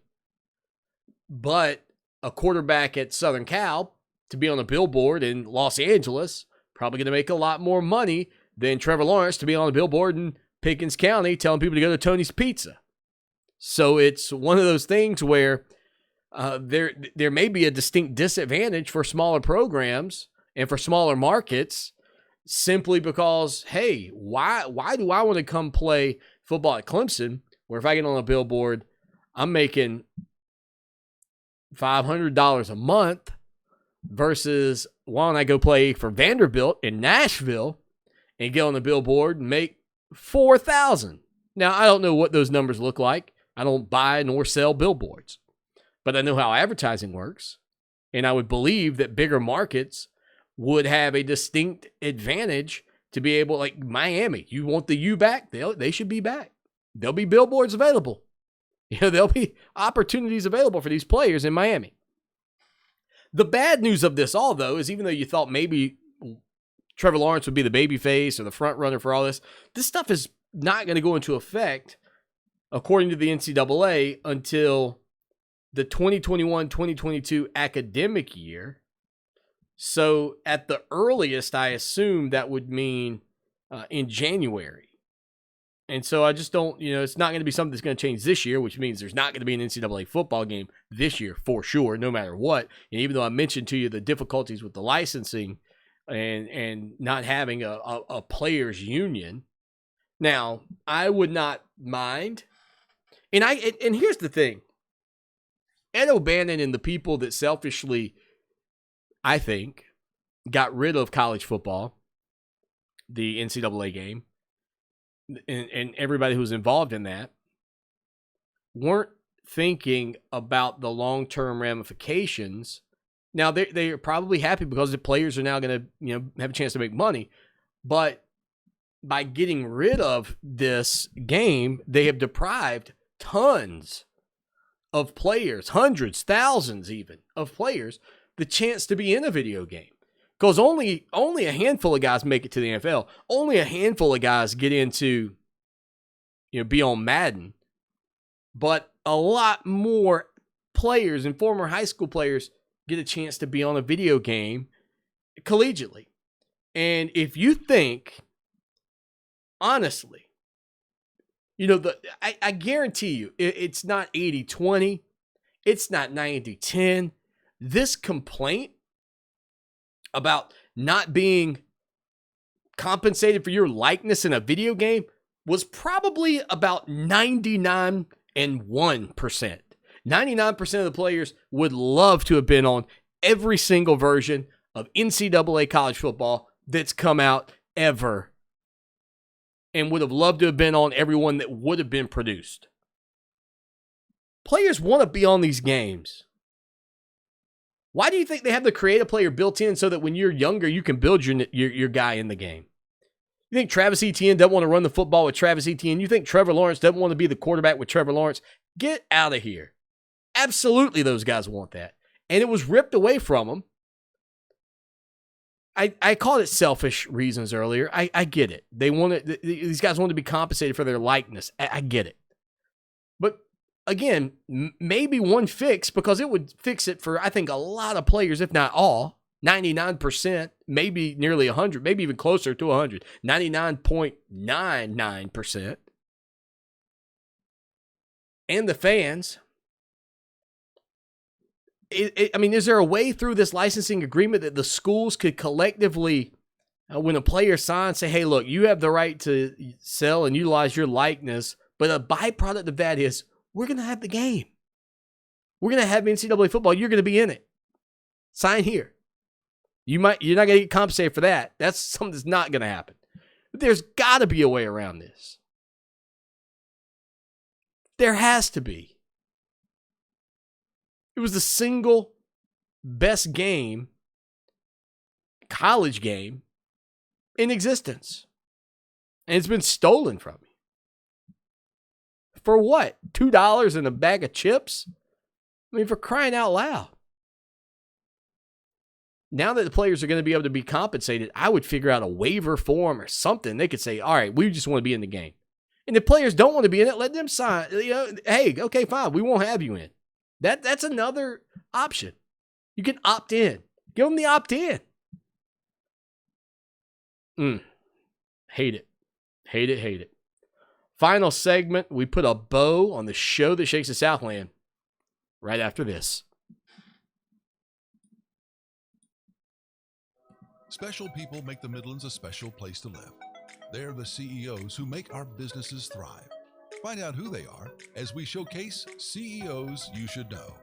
But a quarterback at Southern Cal to be on a billboard in Los Angeles, probably going to make a lot more money than Trevor Lawrence to be on a billboard in Pickens County telling people to go to Tony's Pizza. So it's one of those things where there may be a distinct disadvantage for smaller programs and for smaller markets, simply because, hey, why do I want to come play football at Clemson, where if I get on a billboard, I'm making $500 a month, versus why don't I go play for Vanderbilt in Nashville and get on the billboard and make $4,000? Now, I don't know what those numbers look like. I don't buy nor sell billboards. But I know how advertising works, and I would believe that bigger markets would have a distinct advantage to be able, like Miami, you want the U back? They should be back. There'll be billboards available. There'll be opportunities available for these players in Miami. The bad news of this all, though, is even though you thought maybe Trevor Lawrence would be the baby face or the front runner for all this stuff is not going to go into effect, according to the NCAA, until the 2021-2022 academic year. So at the earliest, I assume that would mean in January. And so I just don't, it's not going to be something that's going to change this year, which means there's not going to be an NCAA football game this year for sure, no matter what. And even though I mentioned to you the difficulties with the licensing and not having a players union, now I would not mind. And here's the thing. Ed O'Bannon and the people that selfishly, I think, got rid of college football, the NCAA game, and everybody who was involved in that, weren't thinking about the long-term ramifications. Now, they are probably happy because the players are now going to have a chance to make money. But by getting rid of this game, they have deprived tons of players, hundreds, thousands even, of players, the chance to be in a video game. Because only a handful of guys make it to the NFL. Only a handful of guys get into, be on Madden. But a lot more players and former high school players get a chance to be on a video game collegiately. And if you think, honestly, You know, I guarantee you, it's not 80-20. It's not 90-10. This complaint about not being compensated for your likeness in a video game was probably about 99.1%. 99% of the players would love to have been on every single version of NCAA college football that's come out ever, and would have loved to have been on every one that would have been produced. Players want to be on these games. Why do you think they have the creative player built in so that when you're younger, you can build your guy in the game? You think Travis Etienne doesn't want to run the football with Travis Etienne? You think Trevor Lawrence doesn't want to be the quarterback with Trevor Lawrence? Get out of here. Absolutely, those guys want that. And it was ripped away from them. I called it selfish reasons earlier. I get it. These guys wanted to be compensated for their likeness. I get it. But again, maybe one fix, because it would fix it for, I think, a lot of players, if not all, 99%, maybe nearly 100, maybe even closer to 100, 99.99%. And the fans. I mean, is there a way through this licensing agreement that the schools could collectively, when a player signs, say, hey, look, you have the right to sell and utilize your likeness, but a byproduct of that is we're going to have the game. We're going to have NCAA football. You're going to be in it. Sign here. You're not going to get compensated for that. That's something that's not going to happen. But there's got to be a way around this. There has to be. It was the single best game, college game, in existence. And it's been stolen from me. For what? $2 and a bag of chips? I mean, for crying out loud. Now that the players are going to be able to be compensated, I would figure out a waiver form or something. They could say, all right, we just want to be in the game. And if players don't want to be in it, let them sign. You know, hey, okay, fine. We won't have you in. That's another option. You can opt in. Give them the opt-in. Hate it. Hate it, hate it. Final segment. We put a bow on the show that shakes the Southland right after this. Special people make the Midlands a special place to live. They're the CEOs who make our businesses thrive. Find out who they are as we showcase CEOs you should know.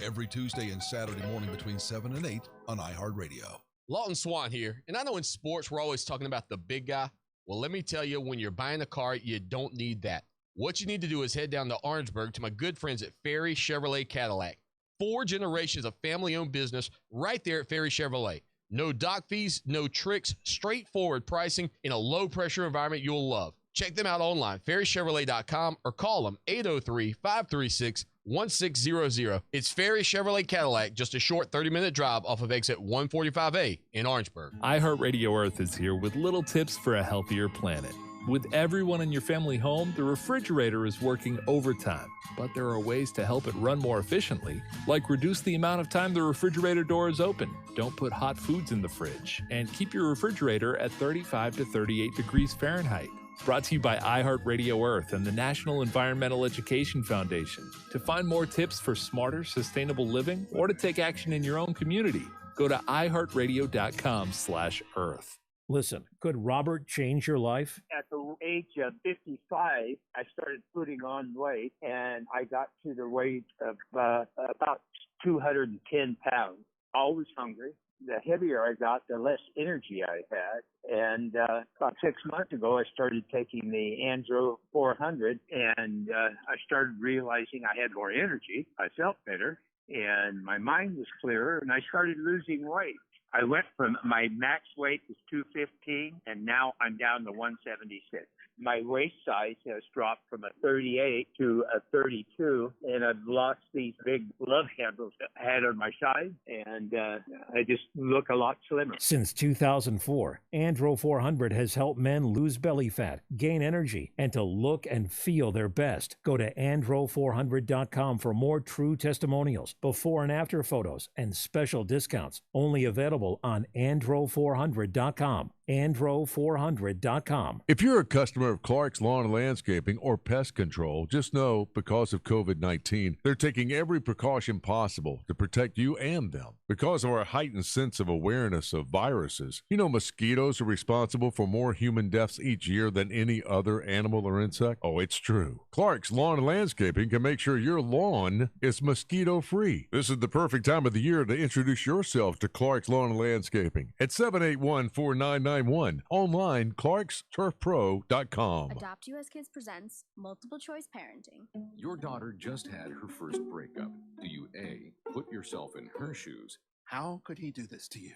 Every Tuesday and Saturday morning between 7 and 8 on iHeart Radio. Lawton Swan here, and I know in sports we're always talking about the big guy. Well, let me tell you, when you're buying a car, you don't need that. What you need to do is head down to Orangeburg to my good friends at Ferry Chevrolet Cadillac. 4 generations of family-owned business right there at Ferry Chevrolet. No dock fees, no tricks, straightforward pricing in a low-pressure environment you'll love. Check them out online, ferrychevrolet.com, or call them 803-536-1600. It's Ferry Chevrolet Cadillac, just a short 30-minute drive off of exit 145A in Orangeburg. iHeart Radio Earth is here with little tips for a healthier planet. With everyone in your family home, the refrigerator is working overtime, but there are ways to help it run more efficiently, like reduce the amount of time the refrigerator door is open, don't put hot foods in the fridge, and keep your refrigerator at 35 to 38 degrees Fahrenheit. Brought to you by iHeart Radio Earth and the National Environmental Education Foundation. To find more tips for smarter, sustainable living, or to take action in your own community, go to iHeartRadio.com/earth. Listen, could Robert change your life? At the age of 55, I started putting on weight, and I got to the weight of about 210 pounds. Always hungry. The heavier I got, the less energy I had. And about 6 months ago, I started taking the Andro 400, and I started realizing I had more energy. I felt better, and my mind was clearer, and I started losing weight. I went from my max weight was 215, and now I'm down to 176. My waist size has dropped from a 38 to a 32, and I've lost these big love handles that I had on my side, and I just look a lot slimmer. Since 2004, Andro 400 has helped men lose belly fat, gain energy, and to look and feel their best. Go to andro400.com for more true testimonials, before and after photos, and special discounts. Only available on andro400.com. andro400.com. If you're a customer of Clark's Lawn and Landscaping or Pest Control, just know because of COVID-19, they're taking every precaution possible to protect you and them. Because of our heightened sense of awareness of viruses, you know mosquitoes are responsible for more human deaths each year than any other animal or insect? Oh, it's true. Clark's Lawn and Landscaping can make sure your lawn is mosquito-free. This is the perfect time of the year to introduce yourself to Clark's Lawn and Landscaping at 781-4991. Online, clarksturfpro.com. Adopt US Kids presents Multiple Choice Parenting. Your daughter just had her first breakup. Do you A, put yourself in her shoes? How could he do this to you?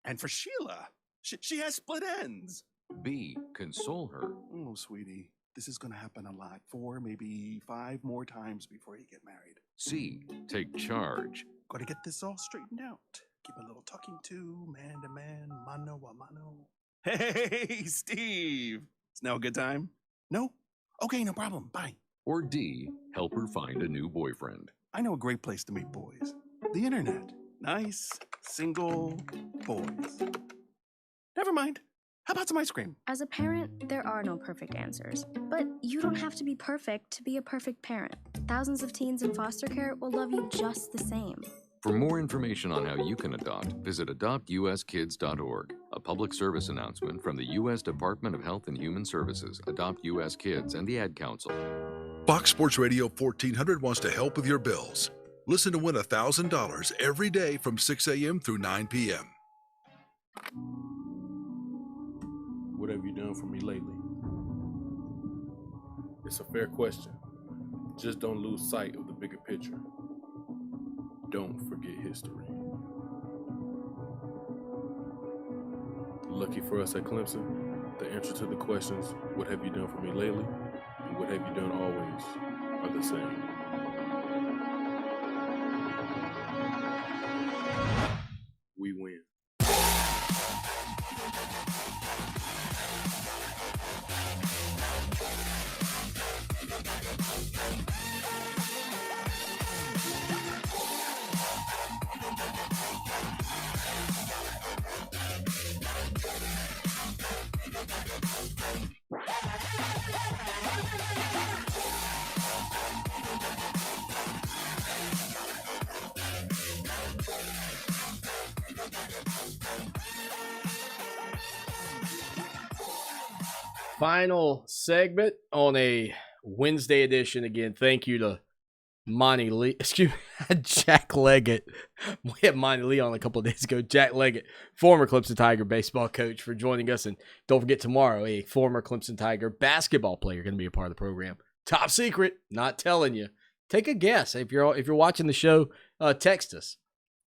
And for Sheila, she has split ends. B, console her. Oh, sweetie, this is going to happen a lot. 4, maybe 5 more times before you get married. C, take charge. Got to get this all straightened out. Give a little talking to, man to man, mano a mano. Hey, Steve. It's now a good time? No? Okay, no problem. Bye. Or D, help her find a new boyfriend. I know a great place to meet boys. The internet. Nice, single boys. Never mind. How about some ice cream? As a parent, there are no perfect answers. But you don't have to be perfect to be a perfect parent. Thousands of teens in foster care will love you just the same. For more information on how you can adopt, visit adoptuskids.org. A public service announcement from the U.S. Department of Health and Human Services, Adopt U.S. Kids, and the Ad Council. Fox Sports Radio 1400 wants to help with your bills. Listen to win $1,000 every day from 6 a.m. through 9 p.m. What have you done for me lately? It's a fair question. Just don't lose sight of the bigger picture. Don't forget history. Lucky for us at Clemson, the answer to the questions, what have you done for me lately, and what have you done always, are the same. We win. Final segment on a Wednesday edition. Again, thank you to Monty Lee. Excuse me, Jack Leggett. We had Monty Lee on a couple of days ago. Jack Leggett, former Clemson Tiger baseball coach, for joining us. And don't forget, tomorrow, a former Clemson Tiger basketball player going to be a part of the program. Top secret, not telling you. Take a guess. If you're watching the show, text us.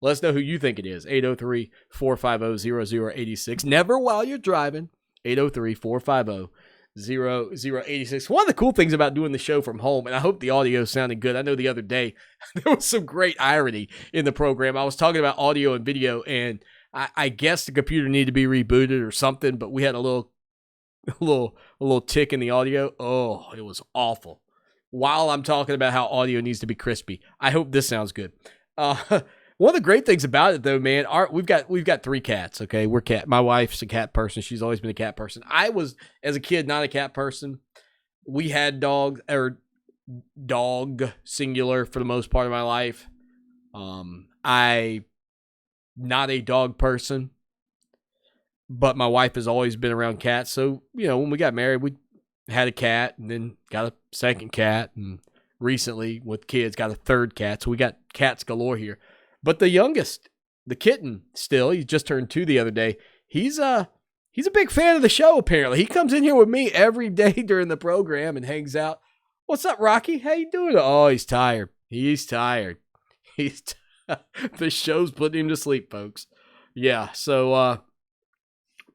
Let us know who you think it is. 803-450-0086. Never while you're driving. 803-450-0086. One of the cool things about doing the show from home, and I hope the audio sounded good. I know the other day there was some great irony in the program. I was talking about audio and video, and I guess the computer needed to be rebooted or something, but we had a little tick in the audio. Oh, it was awful. While I'm talking about how audio needs to be crispy, I hope this sounds good. One of the great things about it, though, man, we've got 3 cats. Okay, my wife's a cat person. She's always been a cat person. I was, as a kid, not a cat person. We had dog singular for the most part of my life. I not a dog person, but my wife has always been around cats. So when we got married, we had a cat, and then got a second cat, and recently with kids got a third cat. So we got cats galore here. But the youngest, the kitten, still, he just turned 2 the other day. He's a big fan of the show, apparently. He comes in here with me every day during the program and hangs out. What's up, Rocky? How you doing? Oh, he's tired. He's tired. The show's putting him to sleep, folks. Yeah, so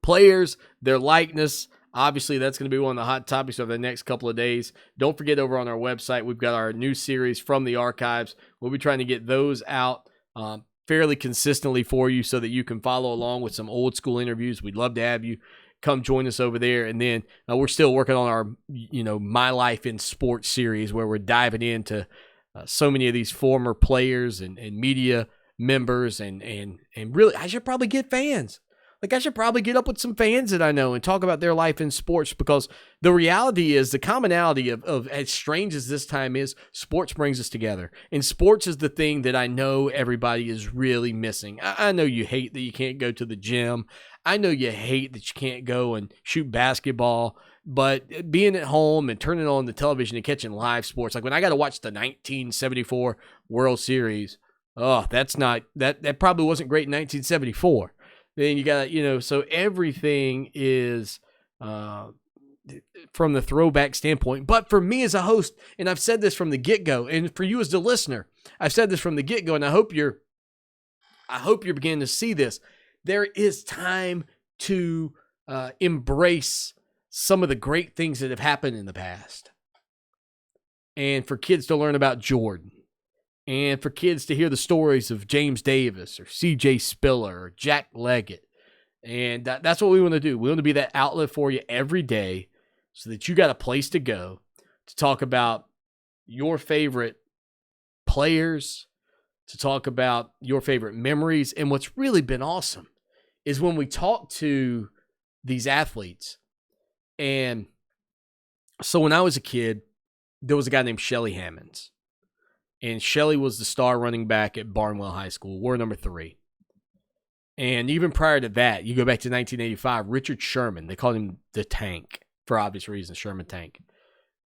players, their likeness, obviously that's going to be one of the hot topics of the next couple of days. Don't forget, over on our website, we've got our new series from the archives. We'll be trying to get those out fairly consistently for you so that you can follow along with some old school interviews. We'd love to have you come join us over there. And then we're still working on our, My Life in Sports series, where we're diving into so many of these former players and media members. And really, I should probably get fans. Like, I should probably get up with some fans that I know and talk about their life in sports, because the reality is, the commonality of as strange as this time is, sports brings us together. And sports is the thing that I know everybody is really missing. I know you hate that you can't go to the gym. I know you hate that you can't go and shoot basketball. But being at home and turning on the television and catching live sports, like when I got to watch the 1974 World Series, that probably wasn't great in 1974. Then you got, so everything is from the throwback standpoint. But for me as a host, and I've said this from the get-go, and for you as the listener, I've said this from the get-go, and I hope you're beginning to see this. There is time to embrace some of the great things that have happened in the past. And for kids to learn about Jordan. And for kids to hear the stories of James Davis or C.J. Spiller or Jack Leggett. And that's what we want to do. We want to be that outlet for you every day so that you got a place to go to talk about your favorite players, to talk about your favorite memories. And what's really been awesome is when we talk to these athletes. And so when I was a kid, there was a guy named Shelly Hammonds. And Shelly was the star running back at Barnwell High School, war number 3. And even prior to that, you go back to 1985, Richard Sherman, they called him the Tank, for obvious reasons, Sherman Tank,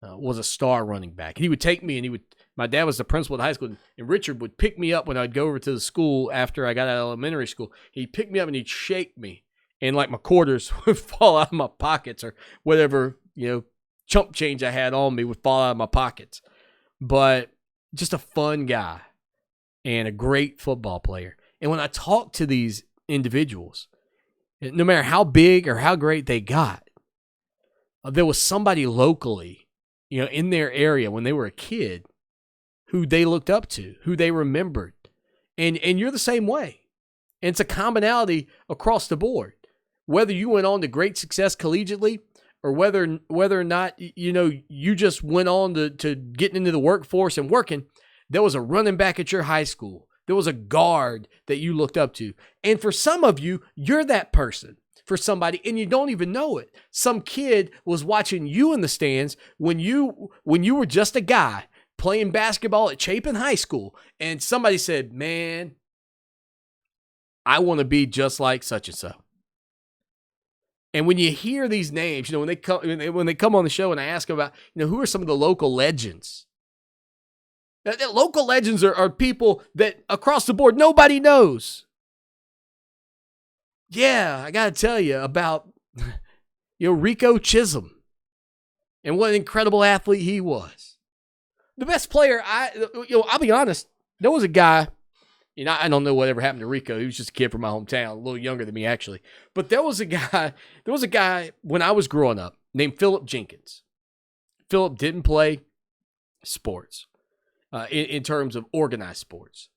was a star running back. He would take me, and my dad was the principal at high school, and Richard would pick me up when I'd go over to the school after I got out of elementary school. He'd pick me up and he'd shake me, and like my quarters would fall out of my pockets, or whatever, chump change I had on me would fall out of my pockets. But just a fun guy and a great football player. And when I talk to these individuals, no matter how big or how great they got, there was somebody locally, in their area when they were a kid who they looked up to, who they remembered. And you're the same way. And it's a commonality across the board. Whether you went on to great success collegiately, or whether or not, you just went on to getting into the workforce and working, there was a running back at your high school. There was a guard that you looked up to. And for some of you, you're that person for somebody, and you don't even know it. Some kid was watching you in the stands when you were just a guy playing basketball at Chapin High School, and somebody said, man, I want to be just like such and so. And when you hear these names, when they come on the show and I ask them about, who are some of the local legends? The local legends are people that across the board nobody knows. Yeah, I got to tell you about, Rico Chisholm and what an incredible athlete he was. The best player, I'll be honest, there was a guy. I don't know whatever happened to Rico. He was just a kid from my hometown, a little younger than me, actually. But there was a guy when I was growing up named Philip Jenkins. Philip didn't play sports in terms of organized sports.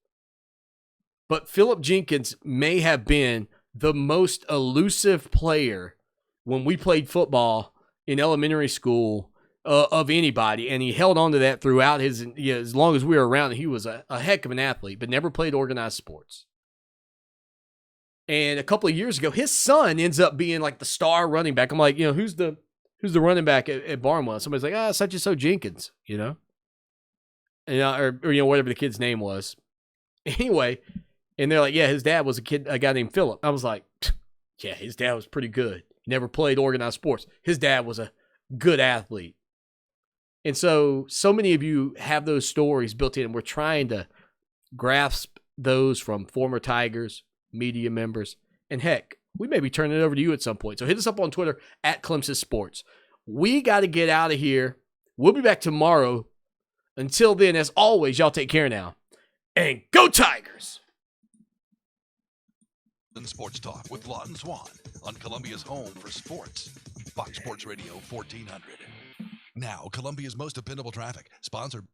But Philip Jenkins may have been the most elusive player when we played football in elementary school of anybody, and he held on to that throughout his, as long as we were around. He was a heck of an athlete, but never played organized sports. And a couple of years ago, his son ends up being like the star running back. I'm like, who's the running back at Barnwell? Somebody's like, such and so Jenkins, or whatever the kid's name was. Anyway, and they're like, yeah, his dad was a guy named Philip. I was like, yeah, his dad was pretty good. Never played organized sports. His dad was a good athlete. And so many of you have those stories built in, and we're trying to grasp those from former Tigers, media members, and heck, we may be turning it over to you at some point. So hit us up on Twitter at Clemson Sports. We got to get out of here. We'll be back tomorrow. Until then, as always, y'all take care now. And go Tigers! Sports Talk with Lawton Swan on Columbia's home for sports, Fox Sports Radio 1400. Now, Columbia's most dependable traffic, sponsored